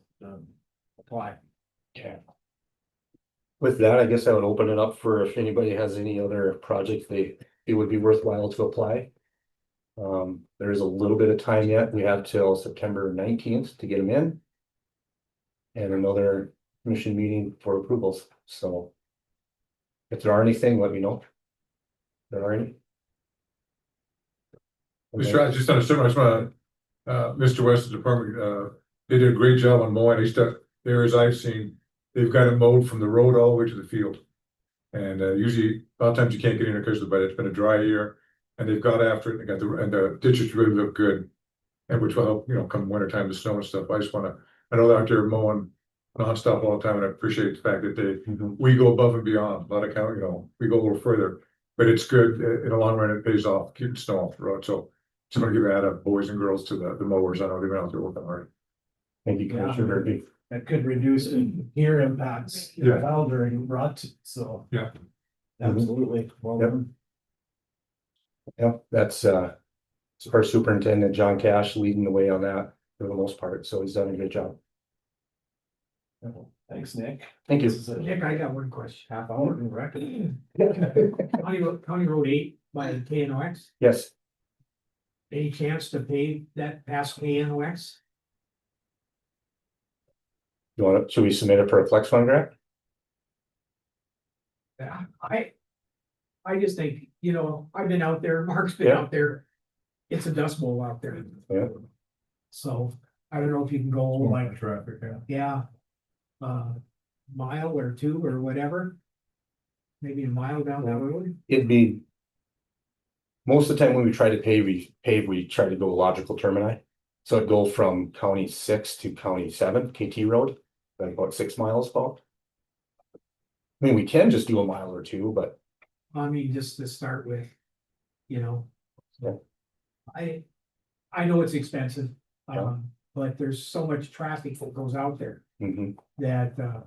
[SPEAKER 1] apply.
[SPEAKER 10] Okay. With that, I guess I would open it up for if anybody has any other projects it would be worthwhile to apply. There is a little bit of time yet. We have till September 19th to get them in. And another commission meeting for approvals, so. If there are anything, let me know. If there are any.
[SPEAKER 7] Just on a similar, Mr. West's department, they did a great job on mowing. I used to areas I've seen, they've got it mowed from the road all the way to the field. And usually, a lot of times you can't get in there because of the, but it's been a dry year, and they've got after it, they got and the ditches really look good. And which will help, you know, come winter time, the snow and stuff, I just wanna, I know they're out there mowing nonstop all the time, and I appreciate the fact that we go above and beyond, a lot of county, you know, we go a little further. But it's good, in the long run, it pays off, keeping snow off the road, so just want to give a hat up, boys and girls, to the mowers, I know they've been out there working hard.
[SPEAKER 10] Thank you, Commissioner Murphy.
[SPEAKER 1] That could reduce ear impacts.
[SPEAKER 7] Yeah.
[SPEAKER 1] Well, during rut, so.
[SPEAKER 7] Yeah.
[SPEAKER 1] Absolutely. Well
[SPEAKER 10] Yep.
[SPEAKER 1] done.
[SPEAKER 10] Yeah, that's our superintendent, John Cash, leading the way on that for the most part, so he's done a good job.
[SPEAKER 1] Thanks, Nick.
[SPEAKER 10] Thank you.
[SPEAKER 1] This is a
[SPEAKER 11] Nick, I got one question.
[SPEAKER 1] half hour record.
[SPEAKER 11] County Road 8 by KNOX,
[SPEAKER 10] Yes,
[SPEAKER 11] any chance to pave that past KNOX?
[SPEAKER 10] should we submit it for a flex fund grant?
[SPEAKER 11] I just think, you know, I've been out there, Mark's been
[SPEAKER 10] Yeah.
[SPEAKER 11] out there. It's a dust bowl out there.
[SPEAKER 10] Yeah.
[SPEAKER 11] So I don't know if you can go like,
[SPEAKER 7] Traffic, yeah.
[SPEAKER 11] yeah. Mile or two or whatever. Maybe a mile down that road.
[SPEAKER 10] It'd be. Most of the time when we try to pave, we try to go logical termini. So it'd go from County 6 to County 7, KT Road, like about 6 miles about. I mean, we can just do a mile or two, but
[SPEAKER 11] I mean, just to start with, you know.
[SPEAKER 10] Yeah.
[SPEAKER 11] I know it's expensive,
[SPEAKER 10] Yeah.
[SPEAKER 11] but there's so much traffic that goes out there
[SPEAKER 10] mhm.
[SPEAKER 11] that,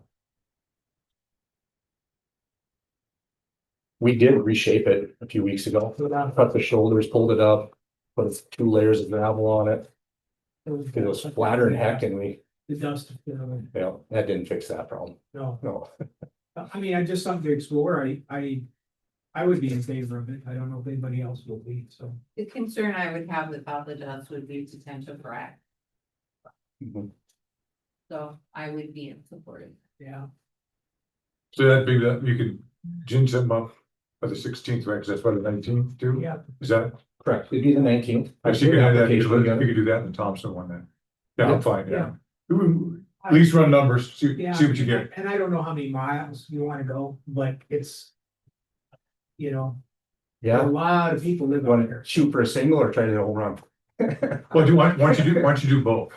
[SPEAKER 10] We did reshape it a few weeks ago. Cut the shoulders, pulled it up, put 2 layers of gravel on it, because it was flatter than heck, and we,
[SPEAKER 11] the dust,
[SPEAKER 10] that didn't fix that problem.
[SPEAKER 11] no,
[SPEAKER 10] No,
[SPEAKER 11] I mean, I just something to explore, I would be in favor of it, I don't know if anybody else will be, so.
[SPEAKER 9] The concern I would have without the dust would be potential crack,
[SPEAKER 10] mhm.
[SPEAKER 9] so I would be in support of it.
[SPEAKER 11] Yeah,
[SPEAKER 7] So that'd be that, you could ginge them up by the 16th, right, because that's what, the 19th too?
[SPEAKER 11] yeah,
[SPEAKER 7] Is that,
[SPEAKER 10] Correct, it'd be the 19th.
[SPEAKER 7] I see you can have that, you
[SPEAKER 10] Application together.
[SPEAKER 7] could do that in the Thompson one then. Yeah, I'm fine, yeah.
[SPEAKER 11] Yeah.
[SPEAKER 7] At least run numbers, see
[SPEAKER 11] yeah.
[SPEAKER 7] what you get.
[SPEAKER 11] And I don't know how many miles you wanna go, but it's. You know, a
[SPEAKER 10] Yeah,
[SPEAKER 11] lot of people live
[SPEAKER 10] you
[SPEAKER 11] out
[SPEAKER 10] want
[SPEAKER 11] there.
[SPEAKER 10] to shoot for a single or try to home run?
[SPEAKER 7] Well, why don't you do both?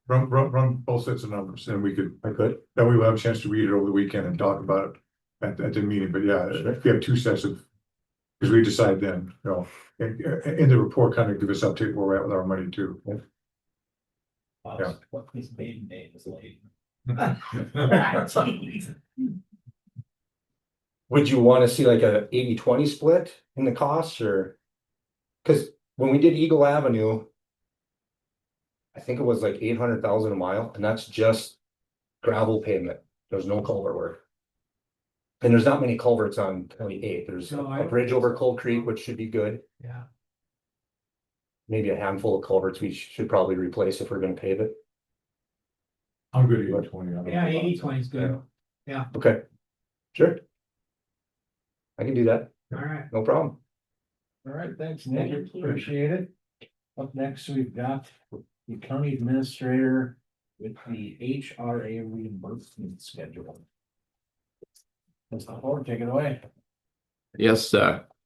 [SPEAKER 7] Run both sets of numbers, and we could,
[SPEAKER 10] I could,
[SPEAKER 7] then we will have a chance to read it over the weekend and talk about it at the meeting, but yeah, if we have 2 sets of. Because we decide then, you know, in the report, kind of give us update where we're at with our money too. Yeah.
[SPEAKER 1] What his maiden name is late.
[SPEAKER 10] would you want to see like a 80-20 split in the costs, or? Cause when we did Eagle Avenue. I think it was like 800,000 a mile, and that's just gravel pavement, there's no culvert work. And there's not many culverts on 28, there's
[SPEAKER 11] No, I
[SPEAKER 10] a
[SPEAKER 11] don't
[SPEAKER 10] bridge
[SPEAKER 11] think
[SPEAKER 10] over
[SPEAKER 11] so.
[SPEAKER 10] Cold Creek, which should be good.
[SPEAKER 11] Yeah,
[SPEAKER 10] Maybe a handful of culverts we should probably replace if we're gonna pave it.
[SPEAKER 7] I'm good at 20.
[SPEAKER 11] yeah, 80-20 is good,
[SPEAKER 10] Okay. Sure. I can do that,
[SPEAKER 11] all right.
[SPEAKER 10] no problem.
[SPEAKER 1] All right, thanks, Nick.
[SPEAKER 9] Thank you.
[SPEAKER 1] Appreciate it. Up next, we've got the county administrator with the HRA reimbursement schedule. Mr. Ford, take it away.
[SPEAKER 4] Yes,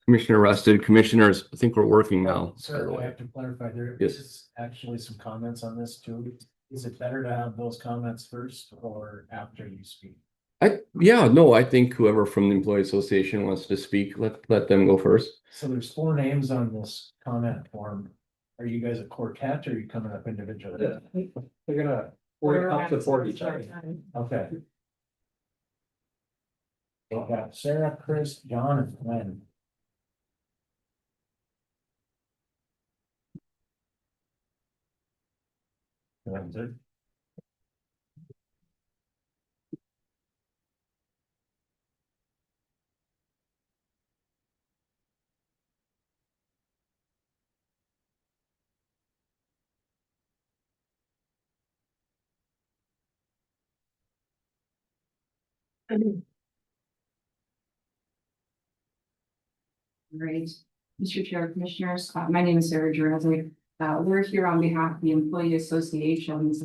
[SPEAKER 4] Commissioner Rusted, commissioners, I think we're working now.
[SPEAKER 1] Sir, I have to clarify, there
[SPEAKER 4] Yes.
[SPEAKER 1] is actually some comments on this too. Is it better to have those comments first or after you speak?
[SPEAKER 4] I think whoever from the Employee Association wants to speak, let them go first.
[SPEAKER 1] So there's 4 names on this comment form. Are you guys a quartet or are you coming up individually?
[SPEAKER 6] They're gonna,
[SPEAKER 9] We're
[SPEAKER 6] up to
[SPEAKER 9] at
[SPEAKER 6] 40
[SPEAKER 9] start
[SPEAKER 6] each other.
[SPEAKER 9] time.
[SPEAKER 1] Okay. We got Sarah, Chris, John, and Glenn. That's it.
[SPEAKER 12] Great. Mr. Chair, Commissioners, my name is Sarah Jurassic. We're here on behalf of the employee associations.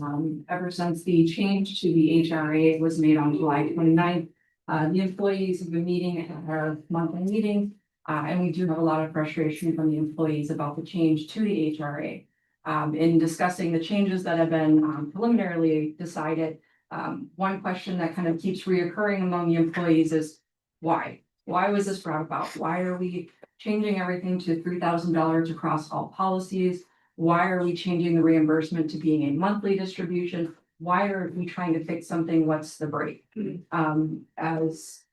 [SPEAKER 12] Ever since the change to the HRA was made on July 29th, the employees have been meeting at our monthly meeting. And we do have a lot of frustration from the employees about the change to the HRA. In discussing the changes that have been preliminarily decided, one question that kind of keeps reoccurring among the employees is why? Why was this brought about? Why are we changing everything to $3,000 across all policies? Why are we changing the reimbursement to being a monthly distribution? Why are we trying to fix something? What's the break? As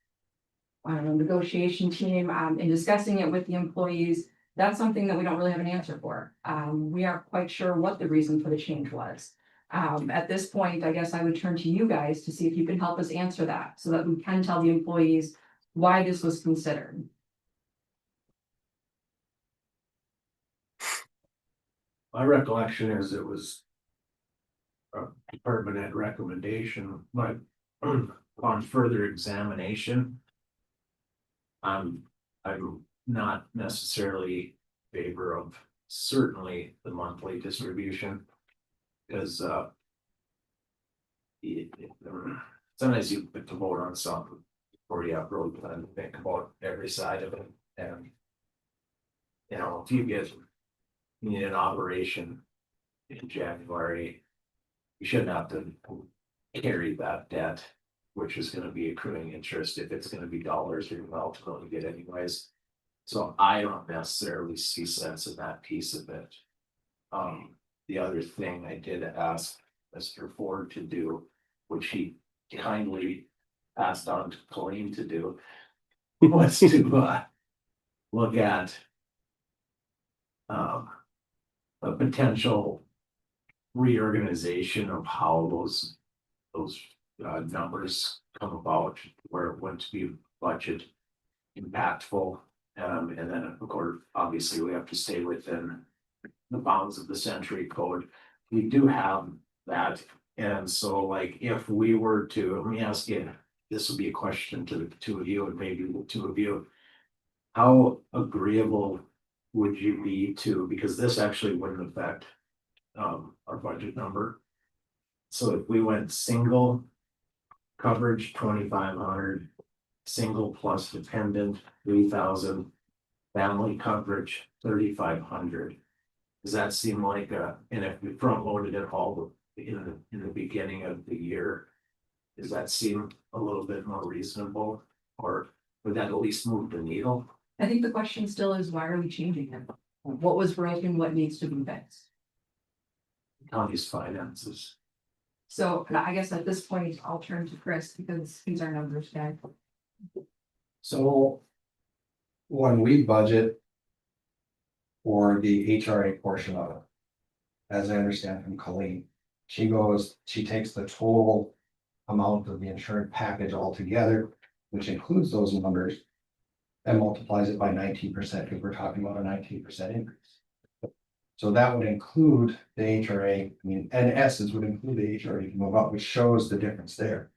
[SPEAKER 12] I don't know, negotiation team, in discussing it with the employees, that's something that we don't really have an answer for. We aren't quite sure what the reason for the change was. At this point, I guess I would turn to you guys to see if you can help us answer that so that we can tell the employees why this was considered.
[SPEAKER 1] My recollection is it was a department head recommendation, but on further examination, I'm not necessarily in favor of certainly the monthly distribution. Because sometimes you put to vote on something before you have really time to think about every side of it. And you know, if you need an operation in January, you shouldn't have to carry that debt, which is gonna be accruing interest. If it's gonna be dollars, you're gonna ultimately get anyways. So I don't necessarily see sense in that piece of it. The other thing I did ask Mr. Ford to do, which he kindly passed on to Colleen to do, was to look at a potential reorganization of how those numbers come about, where it went to be budget impactful. And then of course, obviously we have to stay within the bounds of the century code. We do have that. And so like, if we were to, let me ask you, this would be a question to the two of you and maybe the two of you. How agreeable would you be to, because this actually wouldn't affect our budget number. So if we went single coverage, 2,500, single plus dependent, 3,000, family coverage, 3,500. Does that seem like and if we front loaded it all in the beginning of the year, does that seem a little bit more reasonable, or would that at least move the needle?
[SPEAKER 12] I think the question still is, why are we changing it? What was broken? What needs to be fixed?
[SPEAKER 1] County's finances.
[SPEAKER 12] So I guess at this point, I'll turn to Chris because he's our numbers guy.
[SPEAKER 6] So when we budget for the HRA portion of it, as I understand from Colleen, she takes the total amount of the insurance package altogether, which includes those numbers, and multiplies it by 19%, because we're talking about a 19% increase. So that would include the HRA, I mean, in essence, would include the HRA move up, which shows the difference there.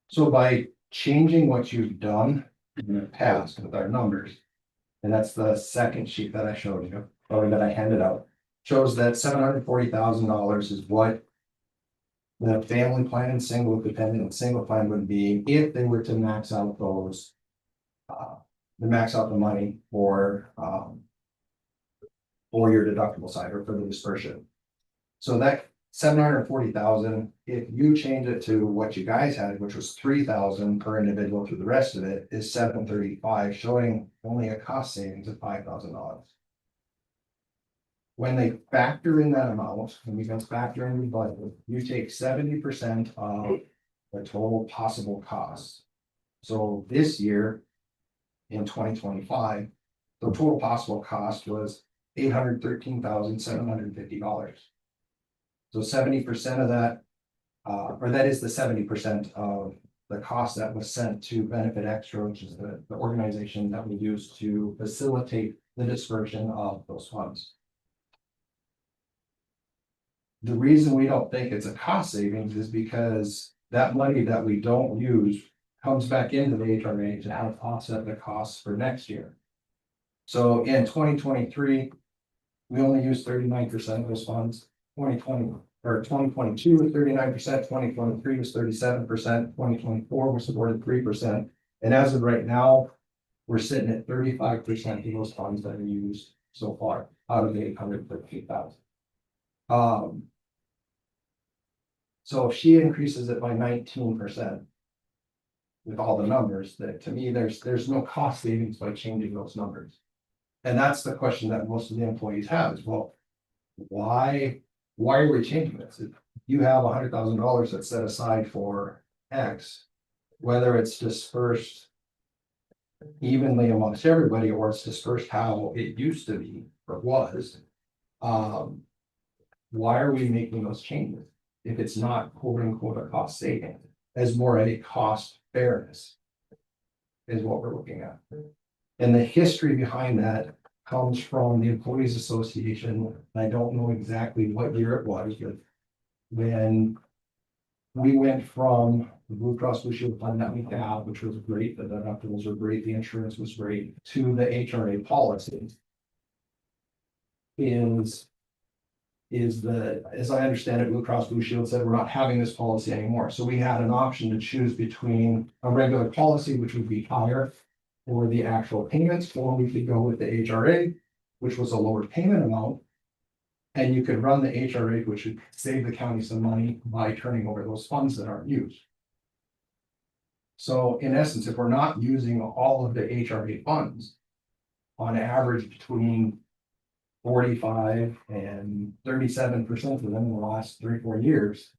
[SPEAKER 6] So by changing what you've done in the past with our numbers, and that's the second sheet that I showed you, or that I handed out, shows that $740,000 is what the family plan and single dependent and single plan would be if they were to max out those, max out the money for your deductible side or for the dispersion. So that 740,000, if you change it to what you guys had, which was 3,000 per individual through the rest of it, is 735, showing only a cost savings of $5,000. When they factor in that amount, when you guys factor in the budget, you take 70% of the total possible costs. So this year, in 2025, the total possible cost was $813,750. So 70% of that, or that is the 70% of the cost that was sent to Benefit Extra, which is the organization that we use to facilitate the dispersion of those funds. The reason we don't think it's a cost savings is because that money that we don't use comes back into the HRA to help offset the costs for next year. So in 2023, we only used 39% of those funds. 2020 or 2022 was 39%, 2023 was 37%, 2024 was supported 3%. And as of right now, we're sitting at 35% of those funds that are used so far out of the 858,000. So if she increases it by 19%. With all the numbers, that to me, there's no cost savings by changing those numbers. And that's the question that most of the employees have is, well, why are we changing this? If you have $100,000 that's set aside for X, whether it's dispersed evenly amongst everybody, or it's dispersed how it used to be or was, why are we making those changes? If it's not quote unquote a cost saving, as more a cost fairness is what we're looking at. And the history behind that comes from the Employees Association. I don't know exactly what year it was, but when we went from the Blue Cross Blue Shield plan that we have, which was great, the deductibles were great, the insurance was great, to the HRA policy is the, as I understand it, Blue Cross Blue Shield said, we're not having this policy anymore. So we had an option to choose between a regular policy, which would be higher, or the actual payments, or we could go with the HRA, which was a lower payment amount. And you could run the HRA, which would save the county some money by turning over those funds that aren't used. So in essence, if we're not using all of the HRA funds, on average between 45 and 37% of them in the last 3-4 years,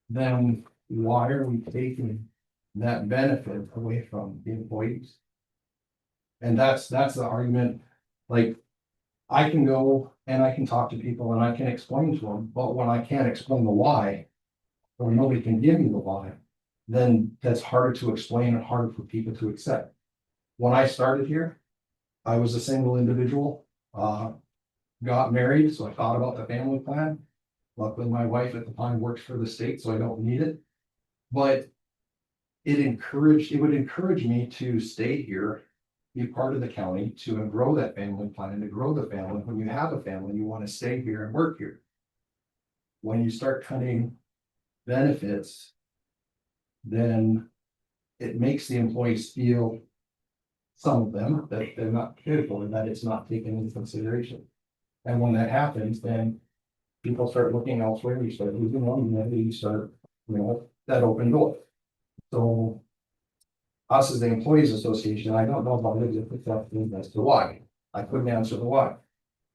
[SPEAKER 6] then why are we taking that benefit away from the employees? And that's the argument. Like, I can go and I can talk to people and I can explain to them, but when I can't explain the why, or nobody can give me the why, then that's harder to explain and harder for people to accept. When I started here, I was a single individual, got married, so I thought about the family plan. Luckily, my wife at the time works for the state, so I don't need it. But it would encourage me to stay here, be part of the county, to grow that family plan, to grow the family. When you have a family, you want to stay here and work here. When you start cutting benefits, then it makes the employees feel, some of them, that they're not cared for and that it's not taken into consideration. And when that happens, then people start looking elsewhere, you start losing them, and then you start, that open door. So us as the Employees Association, I don't know about it as to why. I couldn't answer the why.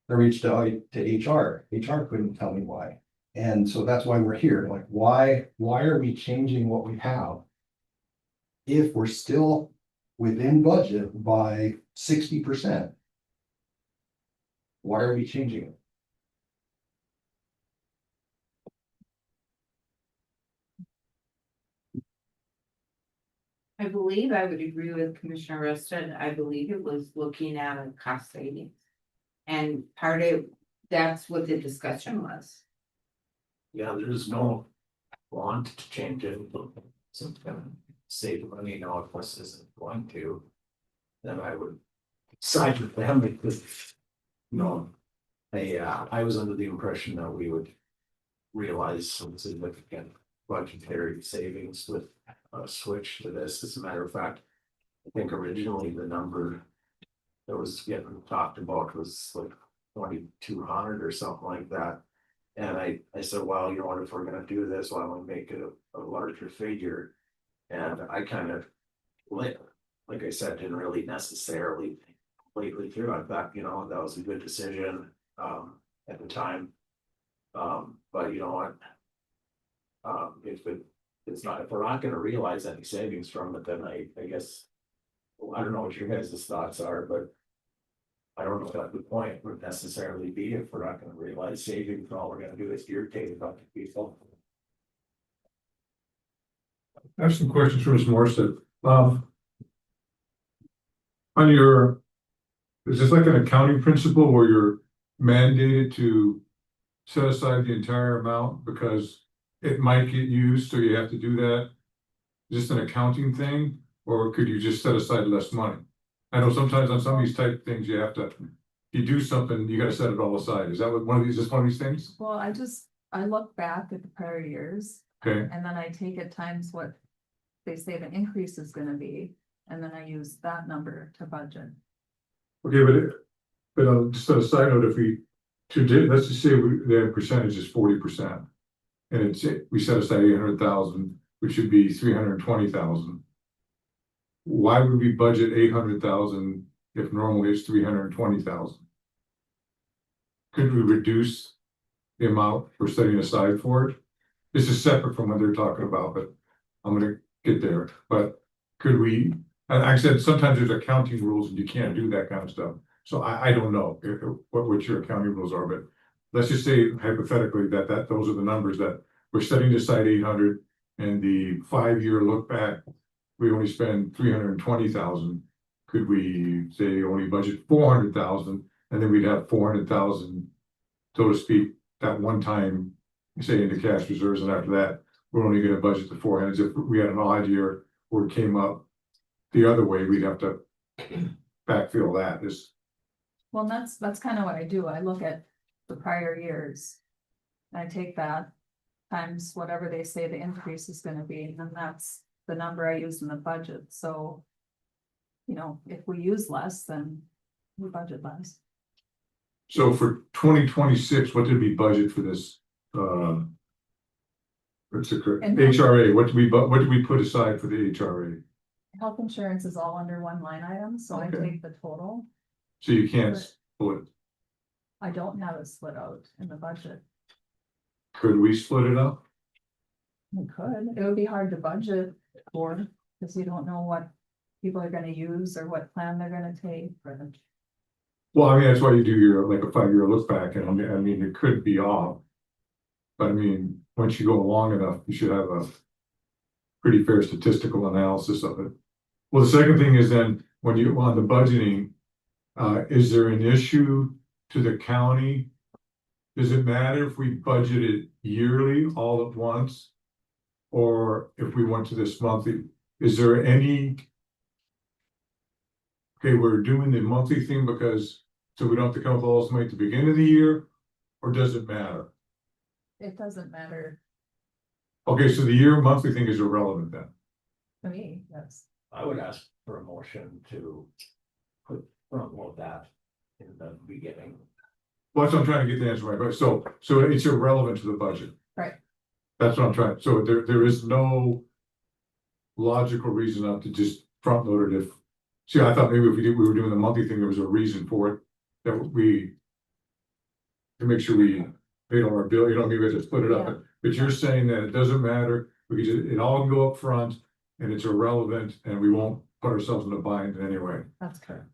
[SPEAKER 6] I reached out to HR. HR couldn't tell me why. And so that's why we're here. Like, why are we changing what we have if we're still within budget by 60%? Why are we changing it?
[SPEAKER 9] I believe I would agree with Commissioner Rusted. I believe it was looking at a cost savings. And part of, that's what the discussion was.
[SPEAKER 1] Yeah, there's no want to change it. So it's gonna save money. Now, if this isn't going to, then I would side with them because, I was under the impression that we would realize some significant budgetary savings with a switch to this. As a matter of fact, I think originally the number that was getting talked about was like 2,200 or something like that. And I said, well, if we're gonna do this, why don't we make it a larger figure? And I kind of, like I said, didn't really necessarily completely through. I thought, that was a good decision at the time. But you know what? If we're not gonna realize any savings from it, then I guess, I don't know what your guys' thoughts are, but I don't know what the point would necessarily be if we're not gonna realize savings, and all we're gonna do is irritate a bunch of people.
[SPEAKER 7] I have some questions for Ms. Morrison. On your, is this like an accounting principle where you're mandated to set aside the entire amount because it might get used, so you have to do that? Is this an accounting thing, or could you just set aside less money? I know sometimes on some of these type of things, you have to you do something, you gotta set it all aside. Is that what one of these, is one of these things?
[SPEAKER 12] Well, I look back at the prior years
[SPEAKER 7] Okay,
[SPEAKER 12] and then I take it times what they say the increase is gonna be. And then I use that number to budget.
[SPEAKER 7] okay, but just a side note, if we, let's just say the percentage is 40%. And we set aside 800,000, which should be 320,000. Why would we budget 800,000 if normally it's 320,000? Could we reduce the amount we're setting aside for it? This is separate from what they're talking about, but I'm gonna get there. But could we, and I said, sometimes there's accounting rules and you can't do that kind of stuff. So I don't know what your accounting rules are, but let's just say hypothetically that those are the numbers that we're setting aside 800, and the 5-year look back, we only spend 320,000. Could we say only budget 400,000, and then we'd have 400,000, so to speak, that one time, say into cash reserves, and after that, we're only gonna budget the 400. If we had an odd year where it came up the other way, we'd have to backfill that.
[SPEAKER 12] Well, that's kind of what I do. I look at the prior years. I take that times whatever they say the increase is gonna be, and then that's the number I use in the budget, so. You know, if we use less, then we budget less.
[SPEAKER 7] So for 2026, what did we budget for this? What's the correct,
[SPEAKER 12] And-
[SPEAKER 7] HRA, what did we put aside for the HRA?
[SPEAKER 12] Health insurance is all under one line item, so I
[SPEAKER 7] Okay.
[SPEAKER 12] take the total.
[SPEAKER 7] So you can't split,
[SPEAKER 12] I don't have it split out in the budget.
[SPEAKER 7] could we split it up?
[SPEAKER 12] We could, it would be hard to budget for, because you don't know what people are gonna use or what plan they're gonna take.
[SPEAKER 7] Well, I mean, that's why you do your, like a 5-year look back, and I mean, it could be off. But I mean, once you go long enough, you should have a pretty fair statistical analysis of it. Well, the second thing is then, when you, on the budgeting, is there an issue to the county? Does it matter if we budget it yearly all at once? Or if we went to this monthly, is there any? Okay, we're doing the monthly thing because, so we don't have to come up with all this money at the beginning of the year, or does it matter?
[SPEAKER 12] It doesn't matter
[SPEAKER 7] Okay, so the year monthly thing is irrelevant then.
[SPEAKER 12] to me, that's,
[SPEAKER 1] I would ask for a motion to front load that in the beginning.
[SPEAKER 7] Well, that's what I'm trying to get the answer right, but so it's irrelevant to the budget.
[SPEAKER 12] Right.
[SPEAKER 7] That's what I'm trying, so there is no logical reason not to just front load it if, see, I thought maybe if we were doing the monthly thing, there was a reason for it, that we to make sure we paid all our bill, you know, maybe we have to split it up, but you're saying that it doesn't matter, we could just, it all can go up front, and it's irrelevant, and we won't put ourselves in a bind in any way.
[SPEAKER 12] that's correct.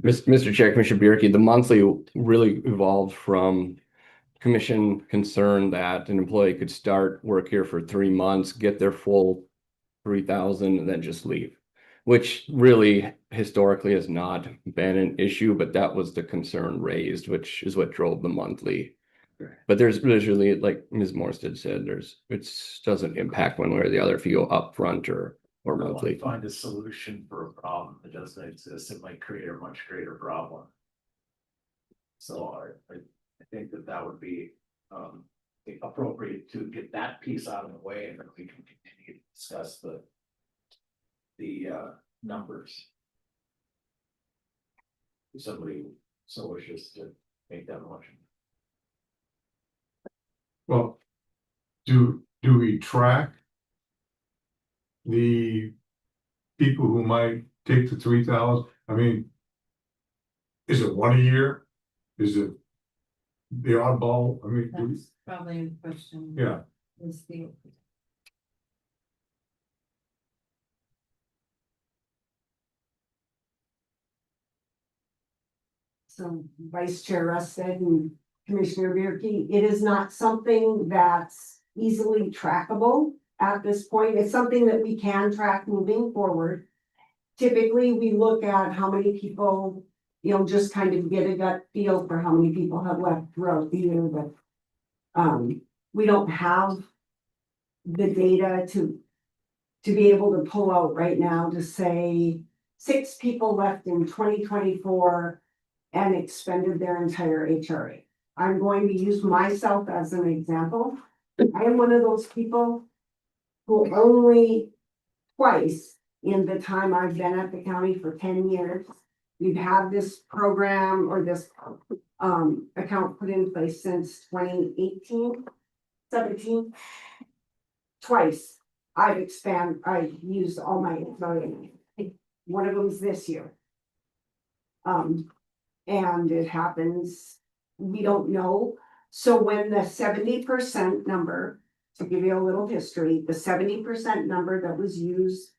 [SPEAKER 4] Mr. Chair, Commissioner Bierke, the monthly really evolved from commission concern that an employee could start work here for 3 months, get their full 3,000 and then just leave, which really historically has not been an issue, but that was the concern raised, which is what drove the monthly. But there's really, like Ms. Morstead said, it doesn't impact one way or the other if you go upfront or monthly.
[SPEAKER 1] Find a solution for a problem that doesn't exist, it might create a much greater problem. So I think that would be appropriate to get that piece out of the way, and then we can continue to discuss the numbers. If somebody so wishes to make that motion.
[SPEAKER 7] Well, do we track the people who might take the 3,000? I mean, is it 1 a year? Is it the oddball? I mean,
[SPEAKER 12] That's probably a question.
[SPEAKER 7] yeah,
[SPEAKER 12] Is the.
[SPEAKER 13] So Vice Chair Rusted and Commissioner Bierke, it is not something that's easily trackable at this point. It's something that we can track moving forward. Typically, we look at how many people, just kind of get a gut feel for how many people have left throughout the year, but we don't have the data to be able to pull out right now to say 6 people left in 2024. and expended their entire HRA. I'm going to use myself as an example. I am one of those people who only twice in the time I've been at the county for 10 years, we've had this program or this account put in place since 2018, 17. Twice I've used all my money. One of them's this year. And it happens, we don't know. So when the 70% number, to give you a little history, the 70% number that was used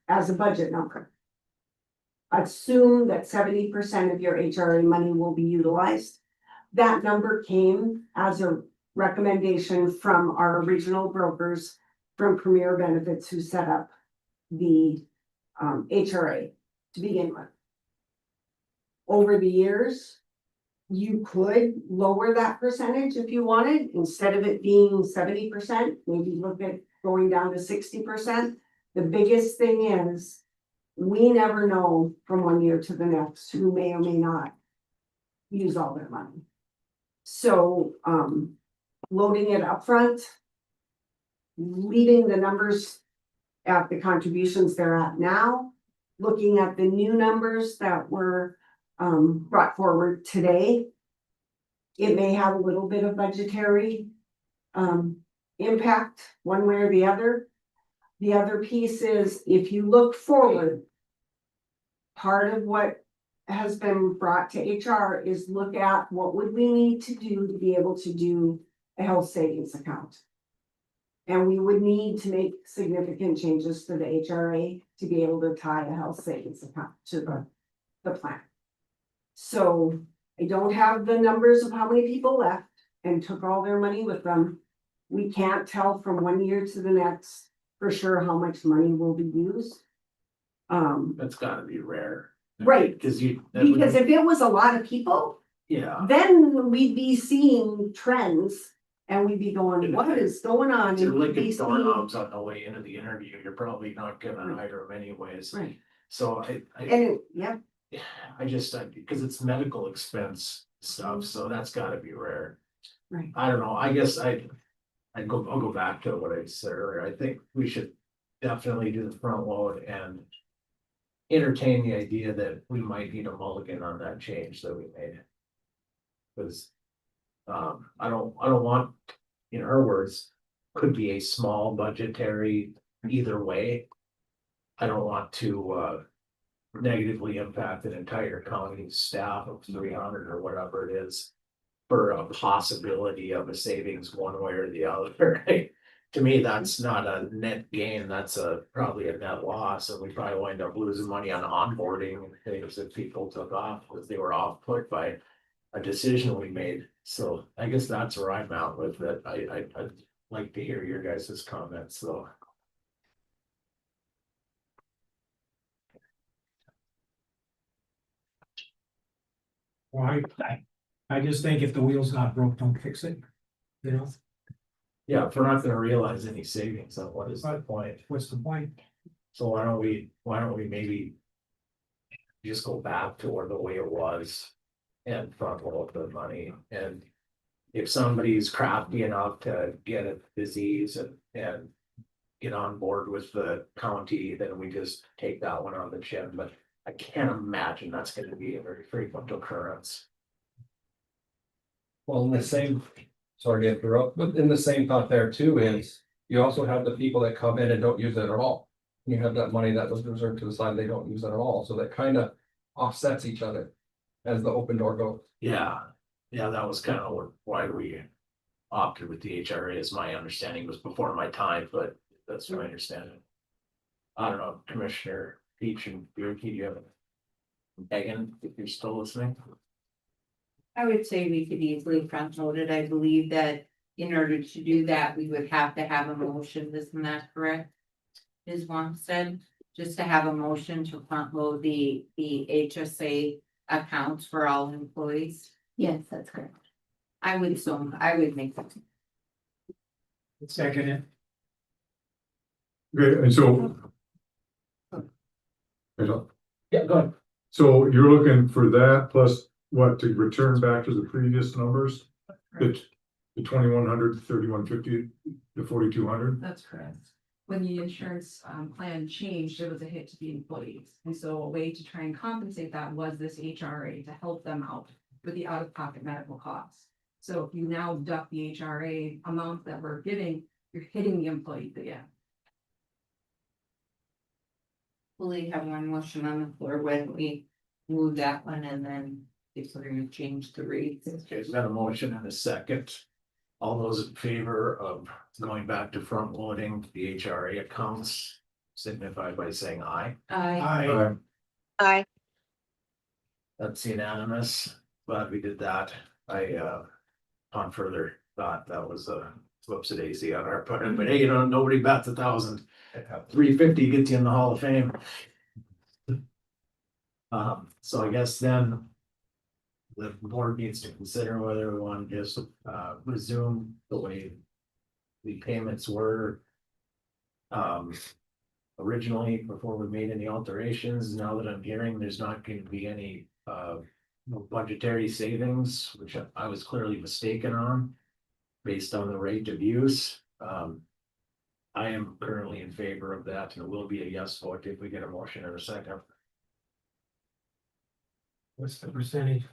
[SPEAKER 13] as a budget number. Assume that 70% of your HRA money will be utilized. That number came as a recommendation from our regional brokers from Premier Benefits who set up the HRA to begin with. Over the years, you could lower that percentage if you wanted, instead of it being 70%, maybe look at going down to 60%. The biggest thing is, we never know from one year to the next who may or may not use all their money. So, loading it up front, leaving the numbers at the contributions they're at now, looking at the new numbers that were brought forward today. It may have a little bit of budgetary impact one way or the other. The other piece is, if you look forward, part of what has been brought to HR is look at what would we need to do to be able to do a health savings account. And we would need to make significant changes to the HRA to be able to tie a health savings account to the plan. So I don't have the numbers of how many people left and took all their money with them. We can't tell from one year to the next for sure how much money will be used.
[SPEAKER 1] That's gotta be rare.
[SPEAKER 13] Right,
[SPEAKER 1] Because
[SPEAKER 13] because if it was a lot of people,
[SPEAKER 1] yeah,
[SPEAKER 13] then we'd be seeing trends and we'd be going, what is going on?
[SPEAKER 1] you're
[SPEAKER 13] And we'd
[SPEAKER 1] licking
[SPEAKER 13] be seeing-
[SPEAKER 1] doorknobs on the way into the interview, you're probably not gonna hire them anyways.
[SPEAKER 13] Right,
[SPEAKER 1] So
[SPEAKER 13] yeah,
[SPEAKER 1] because it's medical expense stuff, so that's gotta be rare.
[SPEAKER 13] right.
[SPEAKER 1] I don't know, I guess I'll go back to what I said earlier, I think we should definitely do the front load and entertain the idea that we might need a mulligan on that change that we made. Cause I don't want, in her words, could be a small budgetary either way. I don't want to negatively impact an entire county staff of 300 or whatever it is for a possibility of a savings one way or the other. Right? To me, that's not a net gain, that's probably a net loss, and we probably wind up losing money on onboarding and things that people took off because they were off put by a decision we made. So I guess that's where I'm at with it. I'd like to hear your guys' comments, though.
[SPEAKER 11] Well, I just think if the wheel's not broke, don't fix it, you know,
[SPEAKER 1] Yeah, if we're not gonna realize any savings, then what is the point?
[SPEAKER 11] what's the point?
[SPEAKER 1] So why don't we maybe just go back to where the way it was and front load the money, and if somebody's crafty enough to get a disease and get on board with the county, then we just take that one on the chin, but I can't imagine that's gonna be a very frequent occurrence.
[SPEAKER 6] Well, in the same, sorry to interrupt, but in the same thought there too is, you also have the people that come in and don't use it at all. You have that money that was reserved to the side, they don't use it at all, so that kind of offsets each other as the open door goes.
[SPEAKER 1] Yeah, that was kind of why we opted with the HRA, is my understanding, was before my time, but that's my understanding. I don't know, Commissioner Peach and Bierke, do you have Megan, if you're still listening?
[SPEAKER 9] I would say we could easily front load it. I believe that in order to do that, we would have to have a motion, isn't that correct? Is one said, just to have a motion to front load the HSA accounts for all employees.
[SPEAKER 3] Yes, that's correct.
[SPEAKER 9] I would make that.
[SPEAKER 11] Second it.
[SPEAKER 7] Okay, and so.
[SPEAKER 1] Yeah, go ahead.
[SPEAKER 7] So you're looking for that plus what, to return back to the previous numbers? The 2100, 3150, the 4200?
[SPEAKER 12] That's correct. When the insurance plan changed, it was a hit to the employees. And so a way to try and compensate that was this HRA to help them out with the out-of-pocket medical costs. So if you now deduct the HRA amount that we're giving, you're hitting the employees again.
[SPEAKER 9] We have one motion on the floor when we move that one and then if we're gonna change the rates.
[SPEAKER 1] Okay, we've got a motion and a second. All those in favor of going back to front loading the HRA accounts signify by saying aye.
[SPEAKER 11] I,
[SPEAKER 2] Aye.
[SPEAKER 1] That's unanimous. Glad we did that. On further thought, that was a whoops a daisy on our part, but hey, you know, nobody bats 1,000. 350 gets you in the Hall of Fame. So I guess then. The board needs to consider whether we want to just resume the way the payments were. Originally, before we made any alterations. Now that I'm hearing there's not going to be any budgetary savings, which I was clearly mistaken on. Based on the rate of use. I am currently in favor of that, and it will be a yes vote if we get a motion in a second.
[SPEAKER 11] what's the percentage?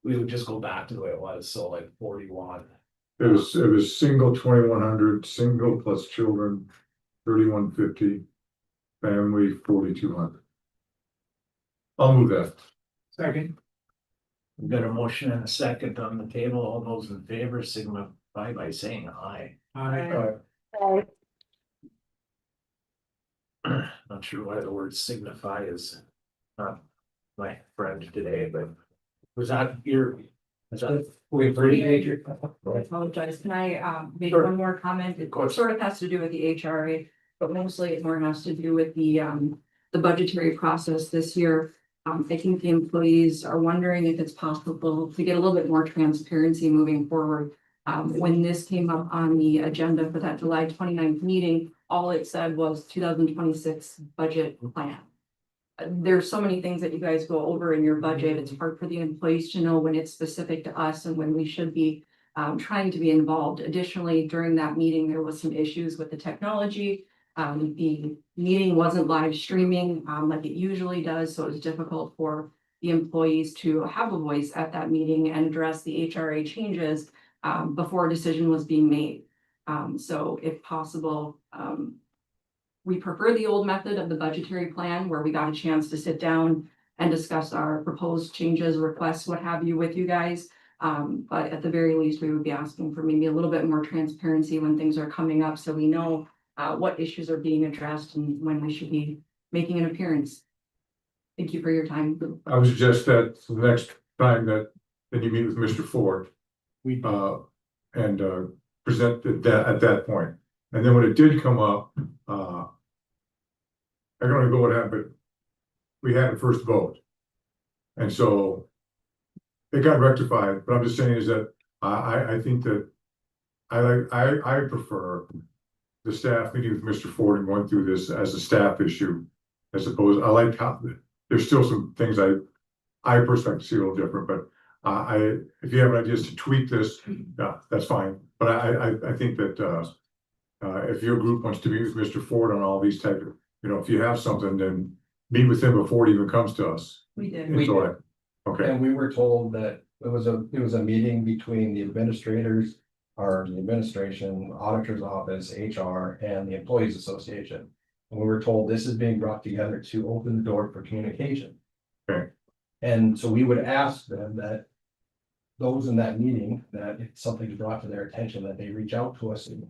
[SPEAKER 1] We would just go back to the way it was, so like 41.
[SPEAKER 7] It was single 2100, single plus children 3150, family 4200. I'll move that.
[SPEAKER 11] Second.
[SPEAKER 1] We've got a motion and a second on the table. All those in favor signify by saying aye.
[SPEAKER 11] I,
[SPEAKER 1] Not sure why the word signify is not my friend today, but was that your? Is that?
[SPEAKER 11] we agree, Major.
[SPEAKER 12] I apologize. Can I make
[SPEAKER 1] Sure.
[SPEAKER 12] one more comment? It
[SPEAKER 1] course.
[SPEAKER 12] sort of has to do with the HRA, but mostly it more has to do with the budgetary process this year. I think the employees are wondering if it's possible to get a little bit more transparency moving forward. When this came up on the agenda for that July 29th meeting, all it said was 2026 budget plan. There's so many things that you guys go over in your budget. It's hard for the employees to know when it's specific to us and when we should be trying to be involved. Additionally, during that meeting, there was some issues with the technology. The meeting wasn't live streaming like it usually does, so it was difficult for the employees to have a voice at that meeting and address the HRA changes before a decision was being made. So if possible, we prefer the old method of the budgetary plan where we got a chance to sit down and discuss our proposed changes, requests, what have you with you guys. But at the very least, we would be asking for maybe a little bit more transparency when things are coming up, so we know what issues are being addressed and when we should be making an appearance. Thank you for your time.
[SPEAKER 7] I would suggest that the next time that you meet with Mr. Ford.
[SPEAKER 1] We
[SPEAKER 7] And present that at that point. And then when it did come up, I can only go what happened. We had a first vote. And so it got rectified, but I'm just saying is that I think that I prefer the staff meeting with Mr. Ford and going through this as a staff issue. I suppose I like how there's still some things I personally see a little different, but if you have ideas to tweak this, yeah, that's fine. But I think that if your group wants to meet with Mr. Ford on all these type of, if you have something, then meet with him before it even comes to us.
[SPEAKER 12] We did.
[SPEAKER 7] And so okay,
[SPEAKER 10] And we were told that it was a meeting between the administrators, or the administration, auditor's office, HR, and the employees association. And we were told this is being brought together to open the door for communication.
[SPEAKER 7] Okay.
[SPEAKER 10] And so we would ask them that those in that meeting, that if something's brought to their attention, that they reach out to us and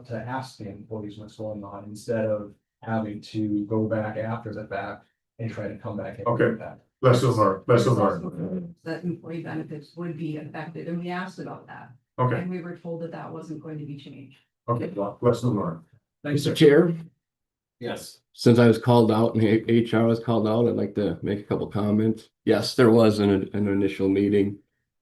[SPEAKER 10] to ask the employees what's going on, instead of having to go back after the fact and try to come back. And
[SPEAKER 7] Okay.
[SPEAKER 10] do that.
[SPEAKER 7] lesson learned.
[SPEAKER 12] That employee benefits would be affected, and we asked about that.
[SPEAKER 7] Okay,
[SPEAKER 12] And we were told that that wasn't going to be changed.
[SPEAKER 7] okay, lesson learned.
[SPEAKER 4] Mr. Chair,
[SPEAKER 1] Yes.
[SPEAKER 4] since I was called out and HR was called out, I'd like to make a couple comments. Yes, there was an initial meeting.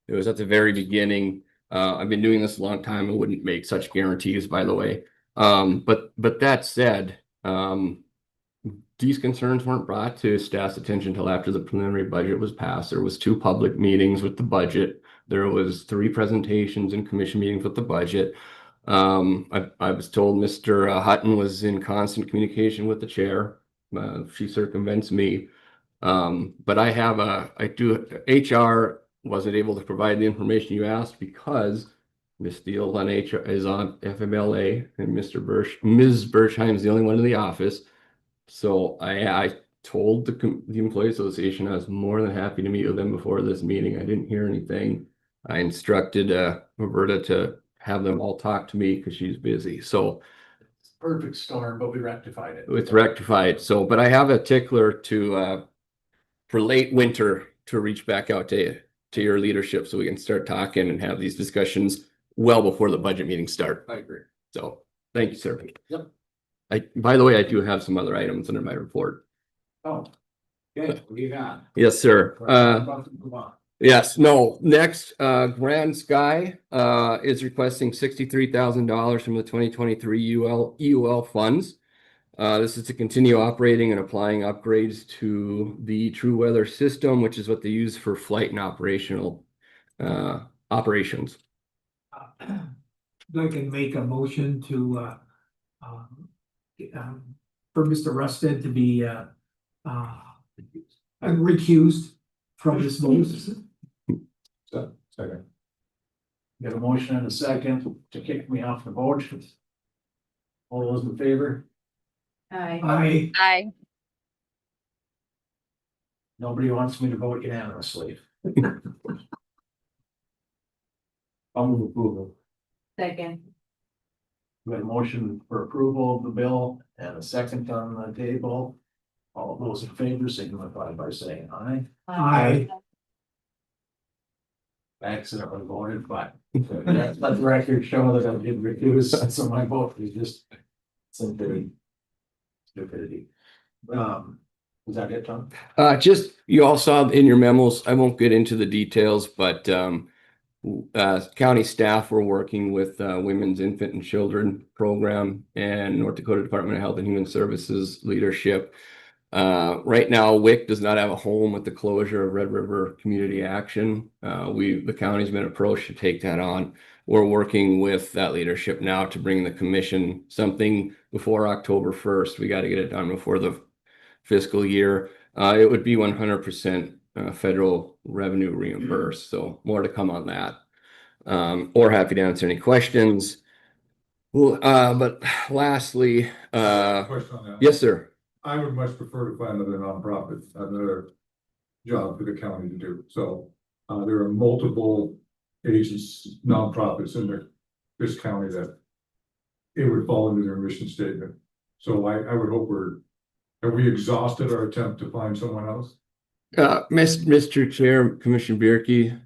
[SPEAKER 4] It was at the very beginning. I've been doing this a long time. I wouldn't make such guarantees, by the way. But that said, these concerns weren't brought to staff's attention until after the preliminary budget was passed. There was 2 public meetings with the budget. There was 3 presentations and commission meetings with the budget. I was told Mr. Hutton was in constant communication with the chair. She circumvents me. But HR wasn't able to provide the information you asked because Ms. Steele on HR is on FMLA and Ms. Birchheim is the only one in the office. So I told the Employee Association I was more than happy to meet with them before this meeting. I didn't hear anything. I instructed Roberta to have them all talk to me because she's busy. So
[SPEAKER 1] Perfect storm, but we rectified it.
[SPEAKER 4] it's rectified. So, but I have a tickler to for late winter to reach back out to your leadership so we can start talking and have these discussions well before the budget meetings start.
[SPEAKER 1] I agree.
[SPEAKER 4] So thank you, sir.
[SPEAKER 1] Yep.
[SPEAKER 4] By the way, I do have some other items under my report.
[SPEAKER 1] Oh. Okay, what do you got?
[SPEAKER 4] Yes, sir.
[SPEAKER 1] Move on.
[SPEAKER 4] Yes, no, next, Grand Sky, is requesting $63,000 from the 2023 EUL funds. This is to continue operating and applying upgrades to the True Weather system, which is what they use for flight and operational, operations.
[SPEAKER 11] I'd like to make a motion to, for Mr. Rusted to be, recused from this vote.
[SPEAKER 7] Second.
[SPEAKER 1] Got a motion and a second to kick me off the board. All those in favor?
[SPEAKER 11] I,
[SPEAKER 2] Aye.
[SPEAKER 1] Nobody wants me to vote unanimously. I'll move approval.
[SPEAKER 9] Second.
[SPEAKER 1] We have a motion for approval of the bill and a second on the table. All those in favor signify by saying aye.
[SPEAKER 11] I,
[SPEAKER 1] I accidentally voted, but let the record show that I did refuse, so my vote was just simply stupidity. Is that it, Tom?
[SPEAKER 4] Just, you all saw in your memos, I won't get into the details, but county staff were working with Women's Infant and Children Program and North Dakota Department of Health and Human Services leadership. Right now, WIC does not have a home with the closure of Red River Community Action. The county's been approached to take that on. We're working with that leadership now to bring the commission something before October 1st. We got to get it done before the fiscal year. It would be 100% federal revenue reimbursed. So more to come on that. Or happy to answer any questions. Well, but lastly,
[SPEAKER 7] Question on that.
[SPEAKER 4] yes, sir.
[SPEAKER 7] I would much prefer to find another nonprofit, another job for the county to do. So there are multiple agencies, nonprofits in this county that it would fall into their mission statement. So I would hope have we exhausted our attempt to find someone else?
[SPEAKER 4] Mr. Chair, Commissioner Bierke,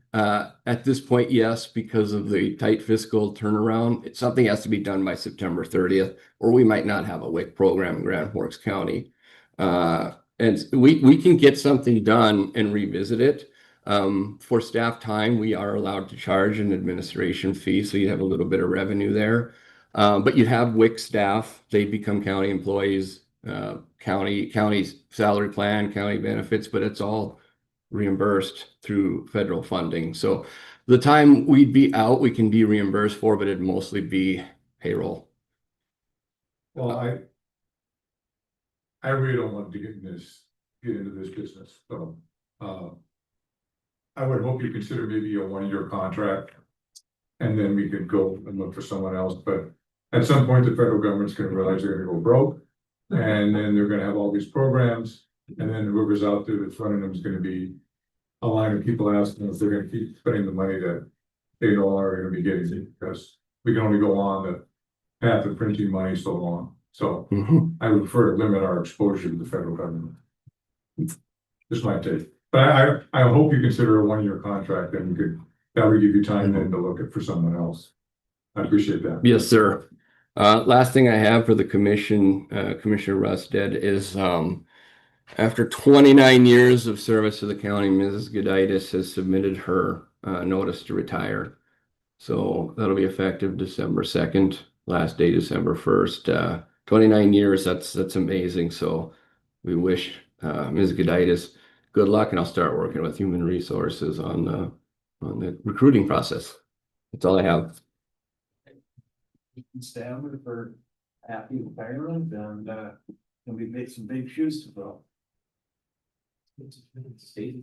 [SPEAKER 4] at this point, yes, because of the tight fiscal turnaround, something has to be done by September 30th, or we might not have a WIC program in Grand Forks County. And we can get something done and revisit it. For staff time, we are allowed to charge an administration fee, so you have a little bit of revenue there. But you have WIC staff, they become county employees, county salary plan, county benefits, but it's all reimbursed through federal funding. So the time we'd be out, we can be reimbursed for, but it'd mostly be payroll.
[SPEAKER 7] Well, I really don't want to get into this business, so I would hope you consider maybe a 1-year contract. And then we could go and look for someone else, but at some point, the federal government's gonna realize they're gonna go broke. And then they're gonna have all these programs, and then whoever's out there that's running them is gonna be a line of people asking if they're gonna keep spending the money that they no longer are gonna be getting, because we can only go on the path of printing money so long. So I would prefer to limit our exposure to the federal government. Just my take, but I hope you consider a 1-year contract, and that would give you time then to look for someone else. I appreciate that.
[SPEAKER 4] Yes, sir. Last thing I have for the commission, Commissioner Rusted, is after 29 years of service to the county, Mrs. Goditis has submitted her notice to retire. So that'll be effective December 2nd, last day December 1st. 29 years, that's amazing. So we wish Ms. Goditis good luck, and I'll start working with Human Resources on the recruiting process. That's all I have.
[SPEAKER 1] Stanley for happy retirement and we made some big shoes to fill. State.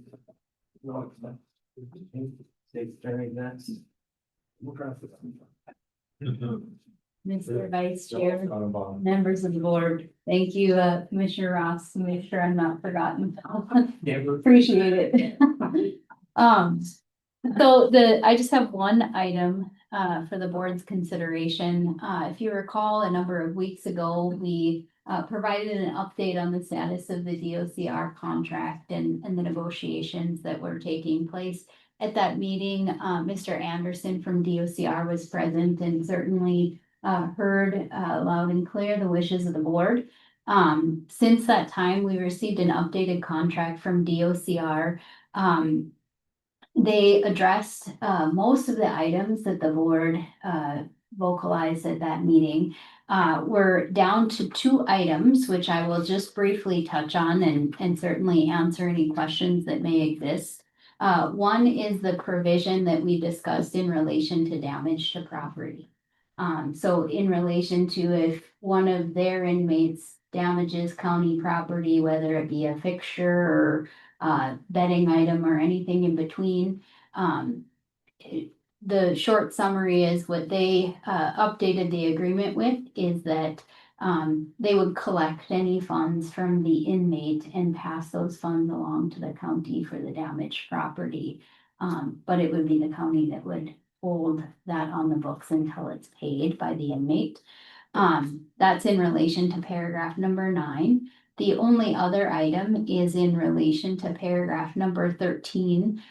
[SPEAKER 1] State attorney next. We'll try for that.
[SPEAKER 3] Mr. Vice Chair, members of the board, thank you, Commissioner Ross, to make sure I'm not forgotten. Appreciate it. So I just have one item, for the board's consideration. If you recall, a number of weeks ago, we provided an update on the status of the DOCR contract and the negotiations that were taking place. At that meeting, Mr. Anderson from DOCR was present and certainly heard loud and clear the wishes of the board. Since that time, we received an updated contract from DOCR. They addressed most of the items that the board vocalized at that meeting. We're down to 2 items, which I will just briefly touch on and certainly answer any questions that may exist. One is the provision that we discussed in relation to damage to property. So in relation to if one of their inmates damages county property, whether it be a fixture or bedding item or anything in between, the short summary is what they updated the agreement with is that they would collect any funds from the inmate and pass those funds along to the county for the damaged property. But it would be the county that would hold that on the books until it's paid by the inmate. That's in relation to paragraph number 9. The only other item is in relation to paragraph number 13,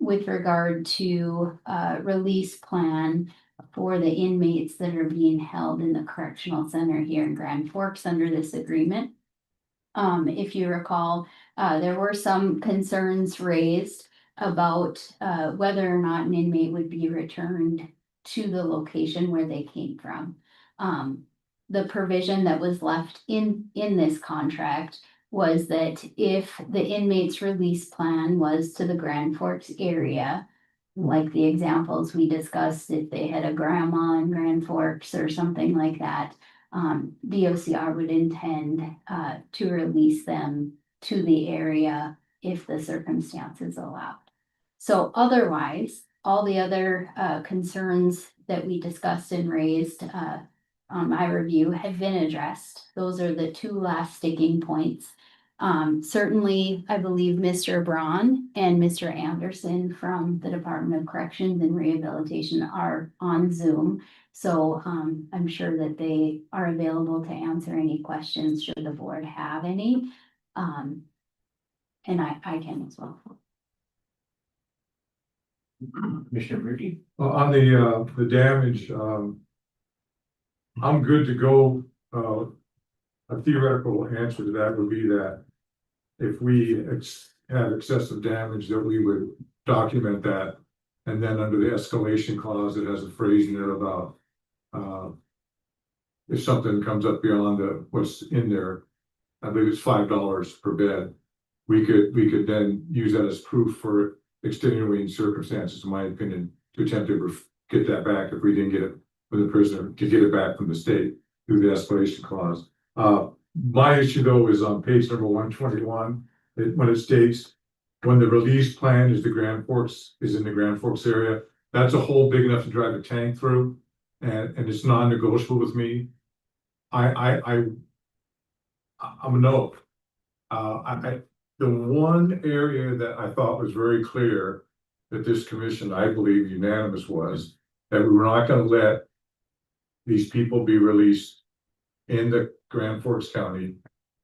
[SPEAKER 3] with regard to release plan for the inmates that are being held in the correctional center here in Grand Forks under this agreement. If you recall, there were some concerns raised about whether or not an inmate would be returned to the location where they came from. The provision that was left in this contract was that if the inmate's release plan was to the Grand Forks area, like the examples we discussed, if they had a grandma in Grand Forks or something like that, DOCR would intend to release them to the area if the circumstances allowed. So otherwise, all the other concerns that we discussed and raised on my review have been addressed. Those are the 2 last sticking points. Certainly, I believe Mr. Braun and Mr. Anderson from the Department of Corrections and Rehabilitation are on Zoom. So I'm sure that they are available to answer any questions should the board have any. And I can as well.
[SPEAKER 1] Commissioner Ritchie?
[SPEAKER 7] On the damage, I'm good to go. A theoretical answer to that would be that if we had excessive damage, that we would document that. And then under the escalation clause, it has a phrase in there about if something comes up beyond what's in there, I believe it's $5 per bed. We could then use that as proof for extenuating circumstances, in my opinion, to attempt to get that back if we didn't get it from the prisoner, to get it back from the state through the escalation clause. My issue though is on page number 121, when it states when the release plan is in the Grand Forks area, that's a hole big enough to drive a tank through, and it's non-negotiable with me. I'm a no. The one area that I thought was very clear that this commission, I believe unanimous, was that we were not going to let these people be released in the Grand Forks County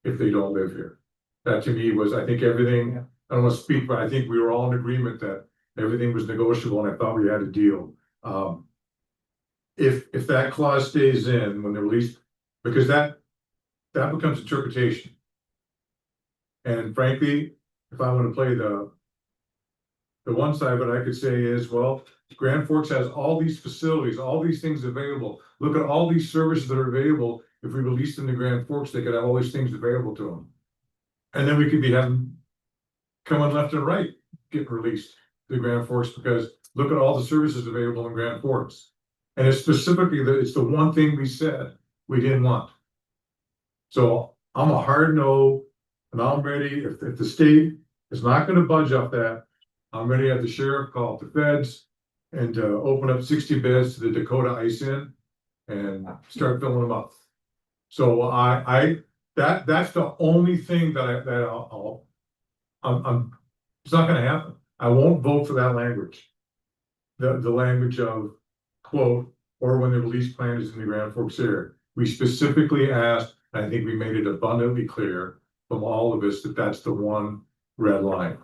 [SPEAKER 7] if they don't live here. That to me was, I think everything, I don't want to speak, but I think we were all in agreement that everything was negotiable and I thought we had a deal. If that clause stays in when they're released, because that becomes interpretation. And frankly, if I want to play the one side, what I could say is, well, Grand Forks has all these facilities, all these things available. Look at all these services that are available. If we release them to Grand Forks, they could have all these things available to them. And then we could be having coming left and right, get released to Grand Forks, because look at all the services available in Grand Forks. And it's specifically it's the one thing we said we didn't want. So I'm a hard no, and I'm ready, if the state is not gonna budge off that, I'm ready to have the sheriff call up the feds and open up 60 beds to the Dakota Ice Inn and start filling them up. So that's the only thing that it's not gonna happen. I won't vote for that language. The language of quote, or when the release plan is in the Grand Forks area. We specifically asked, and I think we made it abundantly clear from all of us that that's the one red line.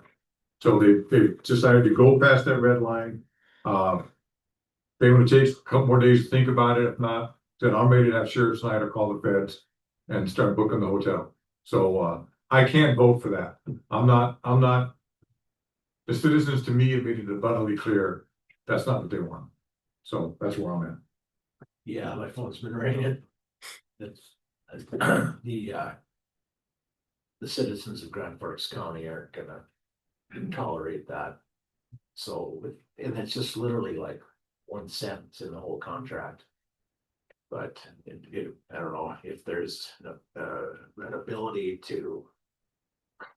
[SPEAKER 7] So they decided to go past that red line. They want to take a couple more days to think about it. If not, then I'm ready to have Sheriff Snyder call the feds and start booking the hotel. So I can't vote for that. I'm not. The citizens, to me, have made it abundantly clear that's not what they want. So that's where I'm at.
[SPEAKER 1] Yeah, my phone's been ringing. It's the citizens of Grand Forks County aren't gonna tolerate that. So, and it's just literally like 1 sentence in the whole contract. But I don't know if there's an ability to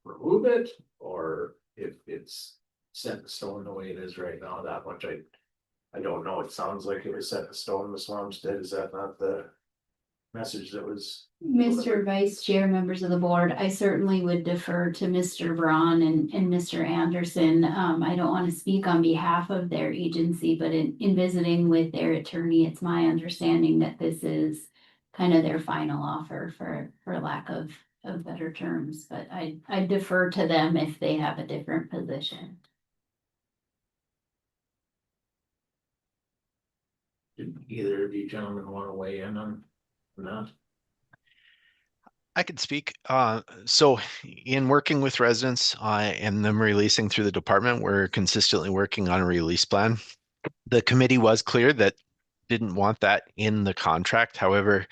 [SPEAKER 1] remove it, or if it's set in stone the way it is right now. That much I don't know. It sounds like it was set in stone, Ms. Lomstead. Is that not the message that was?
[SPEAKER 3] Mr. Vice Chair, members of the board, I certainly would defer to Mr. Braun and Mr. Anderson. I don't want to speak on behalf of their agency, but in visiting with their attorney, it's my understanding that this is kind of their final offer for lack of better terms, but I defer to them if they have a different position.
[SPEAKER 1] Did either of you gentlemen want to weigh in on that?
[SPEAKER 14] I could speak. So in working with residents and them releasing through the department, we're consistently working on a release plan. The committee was clear that didn't want that in the contract. However,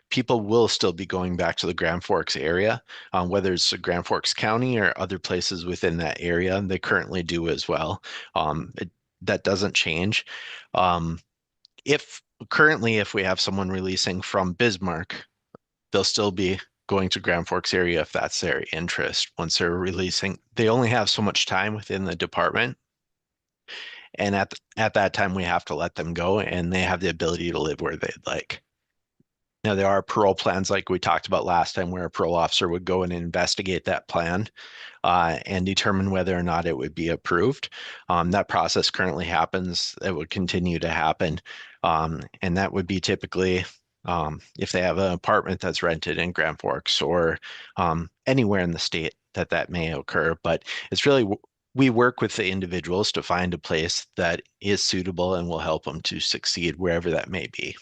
[SPEAKER 14] people will still be going back to the Grand Forks area, whether it's Grand Forks County or other places within that area. They currently do as well. That doesn't change. If we have someone releasing from Bismarck, they'll still be going to Grand Forks area if that's their interest. Once they're releasing, they only have so much time within the department. And at that time, we have to let them go, and they have the ability to live where they'd like. Now, there are parole plans like we talked about last time, where a parole officer would go and investigate that plan and determine whether or not it would be approved. That process currently happens. It would continue to happen. And that would be typically if they have an apartment that's rented in Grand Forks or anywhere in the state that may occur. But it's really, we work with the individuals to find a place that is suitable and will help them to succeed wherever that may be.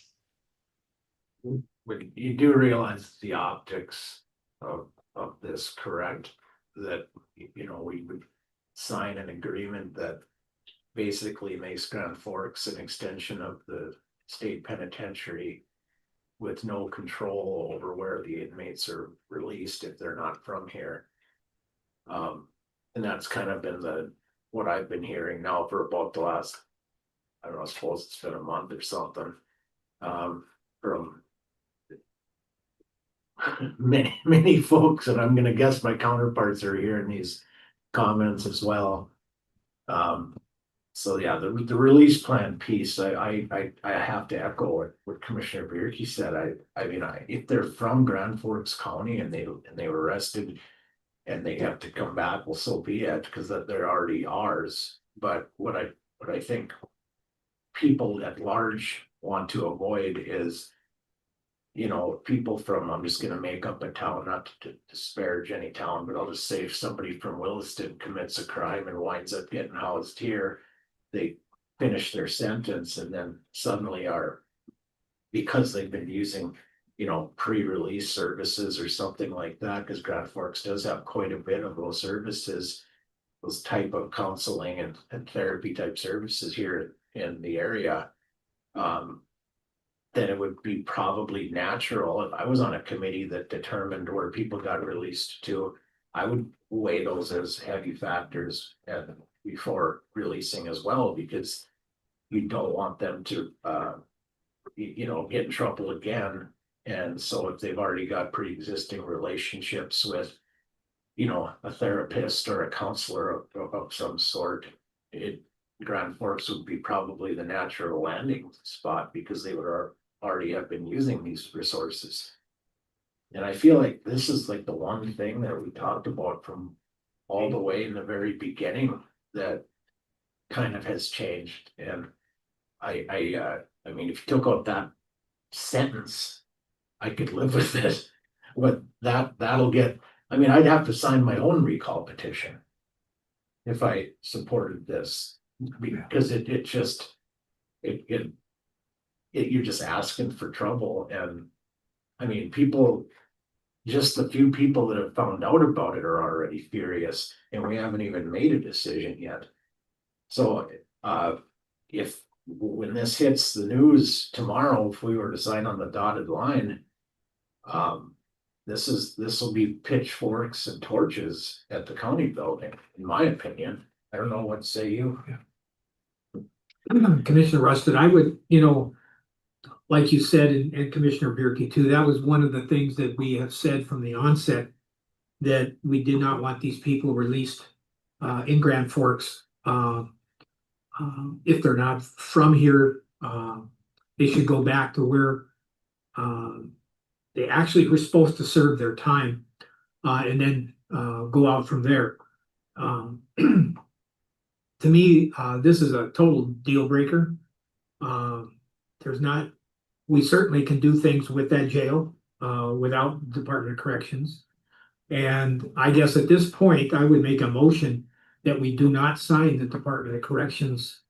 [SPEAKER 1] But you do realize the optics of this, correct? That, you know, we would sign an agreement that basically makes Grand Forks an extension of the state penitentiary with no control over where the inmates are released if they're not from here. And that's kind of been what I've been hearing now for about the last, I don't know, I suppose it's been a month or something. From many folks, and I'm gonna guess my counterparts are hearing these comments as well. So yeah, the release plan piece, I have to echo what Commissioner Bierke said. I mean, if they're from Grand Forks County and they were arrested and they have to come back, well, so be it, because they're already ours. But what I think people at large want to avoid is, you know, people from, I'm just gonna make up a town, not to disparage any town, but I'll just say if somebody from Williston commits a crime and winds up getting housed here, they finish their sentence and then suddenly because they've been using, you know, pre-release services or something like that, because Grand Forks does have quite a bit of those services, those type of counseling and therapy type services here in the area. Then it would be probably natural, if I was on a committee that determined where people got released to, I would weigh those as heavy factors and before releasing as well, because you don't want them to, get in trouble again. And so if they've already got pre-existing relationships with, a therapist or a counselor of some sort, Grand Forks would be probably the natural landing spot because they would already have been using these resources. And I feel like this is like the one thing that we talked about from all the way in the very beginning that kind of has changed. And I mean, if you took out that sentence, I could live with it. But that'll get, I'd have to sign my own recall petition if I supported this, because it just, you're just asking for trouble. And people, just the few people that have found out about it are already furious, and we haven't even made a decision yet. So, when this hits the news tomorrow, if we were to sign on the dotted line, this will be pitchforks and torches at the county building, in my opinion. I don't know, what say you?
[SPEAKER 11] Commissioner Rusted, I would, like you said, and Commissioner Bierke too, that was one of the things that we have said from the onset, that we did not want these people released in Grand Forks. If they're not from here, they should go back to where they actually were supposed to serve their time, and then go out from there. To me, this is a total deal breaker. We certainly can do things with that jail without Department of Corrections. And I guess at this point, I would make a motion that we do not sign the Department of Corrections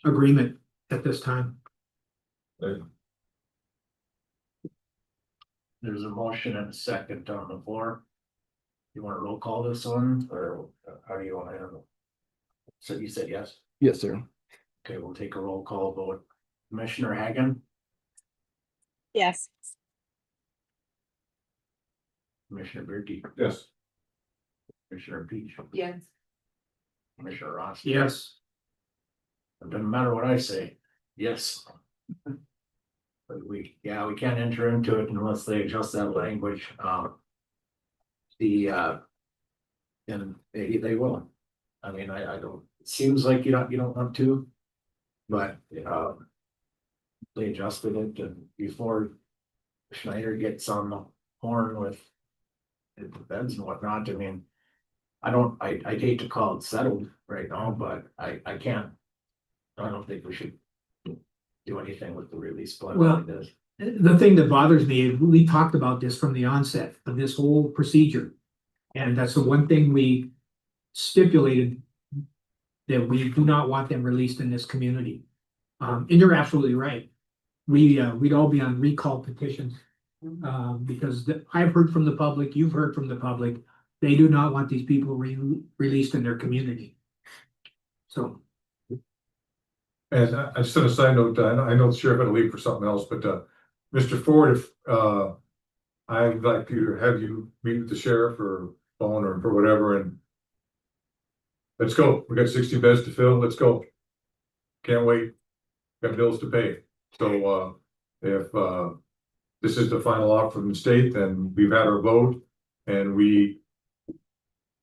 [SPEAKER 11] agreement at this time.
[SPEAKER 1] There's a motion and a second on the floor. You want to roll call this one, or how do you want to handle it? So you said yes?
[SPEAKER 4] Yes, sir.
[SPEAKER 1] Okay, we'll take a roll call vote. Commissioner Hagan,
[SPEAKER 2] Yes.
[SPEAKER 1] Commissioner Bierke,
[SPEAKER 7] Yes.
[SPEAKER 1] Commissioner Peach,
[SPEAKER 9] Yes.
[SPEAKER 1] Commissioner Ross.
[SPEAKER 11] Yes.
[SPEAKER 1] It doesn't matter what I say, yes. But we can't enter into it unless they adjust that language. And they will. I don't, it seems like you don't want to, but they adjusted it, and before Schneider gets on the horn with the beds and whatnot, I'd hate to call it settled right now, but I don't think we should do anything with the release plan.
[SPEAKER 11] Well, the thing that bothers me, we talked about this from the onset of this whole procedure. And that's the one thing we stipulated, that we do not want them released in this community. And you're absolutely right. We'd all be on recall petitions. Because I've heard from the public, you've heard from the public, they do not want these people released in their community. So.
[SPEAKER 7] And I just on a side note, I know the sheriff had to leave for something else, but Mr. Ford, if I'd like to have you meet with the sheriff or phone or for whatever, and let's go. We got 60 beds to fill. Let's go. Can't wait. Got bills to pay. So if this is the final offer from the state, then we've had our vote, and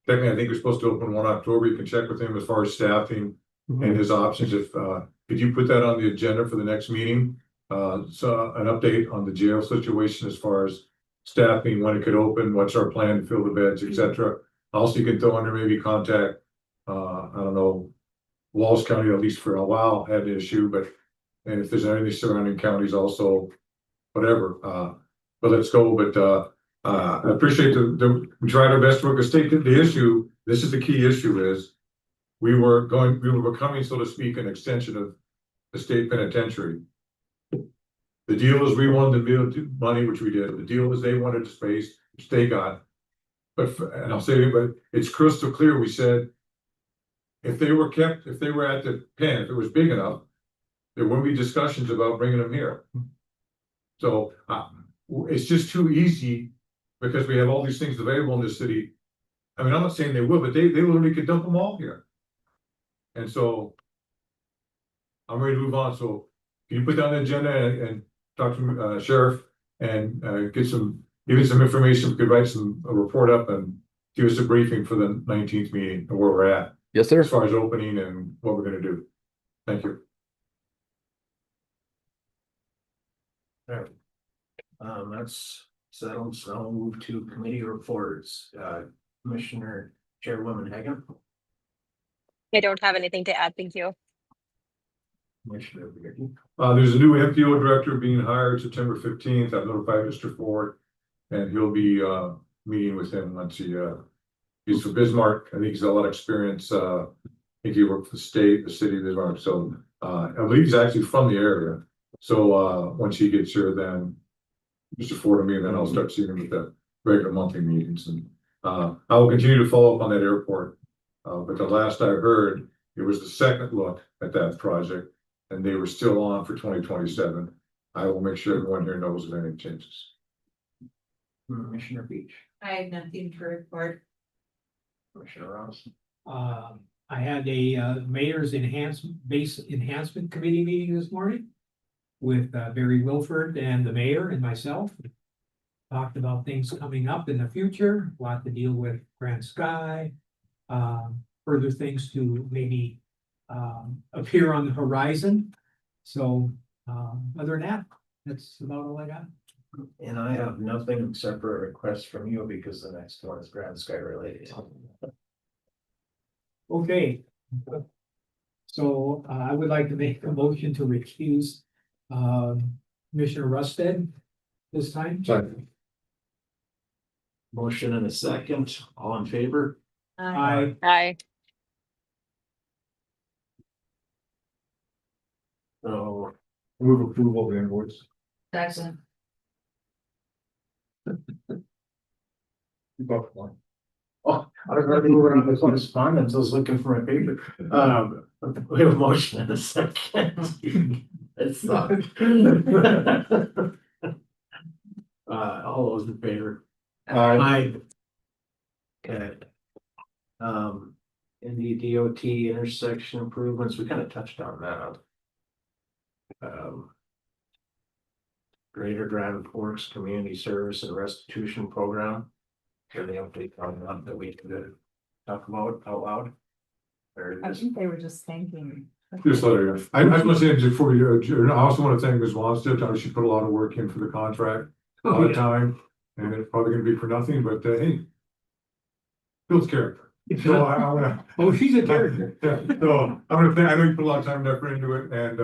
[SPEAKER 7] technically I think we're supposed to open 1 October. You can check with him as far as staffing and his options. If could you put that on the agenda for the next meeting? So an update on the jail situation as far as staffing, when it could open, what's our plan to fill the beds, etc. Also, you can throw under maybe contact, I don't know, Walsh County, at least for a while, had an issue, and if there's any surrounding counties also, whatever. But let's go. But I appreciate we tried our best to work a state. The issue, this is the key issue, is we were becoming, so to speak, an extension of the state penitentiary. The deal is we wanted the money, which we did. The deal is they wanted the space, which they got. And I'll say, but it's crystal clear. We said, if they were at the pen, if it was big enough, there wouldn't be discussions about bringing them here. So it's just too easy because we have all these things available in this city. I mean, I'm not saying they will, but they literally could dump them all here. And so. I'm ready to move on, so can you put down the agenda and talk to sheriff and give me some information, we could write a report up and give us a briefing for the 19th meeting and where we're at
[SPEAKER 4] Yes, sir.
[SPEAKER 7] as far as opening and what we're gonna do. Thank you.
[SPEAKER 1] That's settled, so I'll move to committee reports, Commissioner Chairwoman Hagan.
[SPEAKER 2] I don't have anything to add. Thank you.
[SPEAKER 1] Commissioner Bearden.
[SPEAKER 7] There's a new MPO director being hired September 15th. I've notified Mr. Ford. And he'll be meeting with him once he's from Bismarck. I think he's got a lot of experience. I think he worked for the state, the city of Bismarck. So I believe he's actually from the area. So once he gets here, then Mr. Ford and me, and then I'll start seeing him at the regular monthly meetings. And I will continue to follow up on that airport. But the last I heard, it was the second look at that project. And they were still on for 2027. I will make sure everyone here knows if anything changes.
[SPEAKER 1] Commissioner Beach,
[SPEAKER 9] I have nothing to report.
[SPEAKER 1] Commissioner Ross.
[SPEAKER 11] I had a mayor's enhancement committee meeting this morning with Barry Wilford and the mayor and myself. Talked about things coming up in the future, a lot to deal with Grand Sky, further things to maybe appear on the horizon. So other than that, that's about all I got.
[SPEAKER 1] And I have nothing except for a request from you because the next one is Grand Sky related.
[SPEAKER 11] Okay. So I would like to make a motion to recuse Commissioner Rusted this time.
[SPEAKER 7] Second.
[SPEAKER 1] Motion and a second, all in favor?
[SPEAKER 11] Aye.
[SPEAKER 2] Aye.
[SPEAKER 1] So
[SPEAKER 7] Move approval of the invoice.
[SPEAKER 9] Second.
[SPEAKER 1] Oh, I was ready to move on to correspondence, I was looking for my paper. We have a motion and a second. It's all those in favor?
[SPEAKER 11] Aye.
[SPEAKER 1] Okay. In the DOT intersection improvements, we kind of touched on that. Greater Grand Forks Community Service and Restitution Program. Here the update on that we could talk about out loud. There it
[SPEAKER 12] I
[SPEAKER 1] is.
[SPEAKER 12] think they were just thanking.
[SPEAKER 7] Just let her go. I just want to say before you adjourn, I also want to thank Ms. Wallstead. She put a lot of work in for the contract, a lot of time, and it's probably gonna be for nothing, but hey. Builds character. So I wanna.
[SPEAKER 11] Oh, she's a character.
[SPEAKER 7] Yeah, so I'm gonna thank, I know you put a lot of time and effort into it, and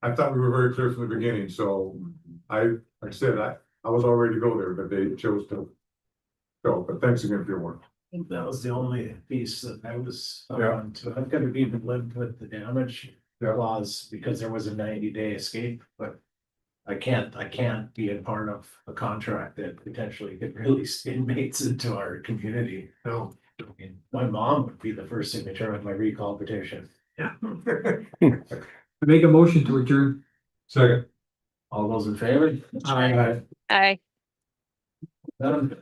[SPEAKER 7] I thought we were very clear from the beginning, so like I said, I was all ready to go there, but they chose to go, but thanks again for your work.
[SPEAKER 1] That was the only piece that I was
[SPEAKER 7] Yeah.
[SPEAKER 1] on to. I've got to be lived with the damage
[SPEAKER 7] Yeah.
[SPEAKER 1] clause because there was a 90-day escape, but. I can't be a part of a contract that potentially could release inmates into our community. No. My mom would be the first signature on my recall petition.
[SPEAKER 11] Yeah. Make a motion to adjourn.
[SPEAKER 7] Second.
[SPEAKER 1] All those in favor?
[SPEAKER 11] Aye.
[SPEAKER 2] Aye.
[SPEAKER 1] Done.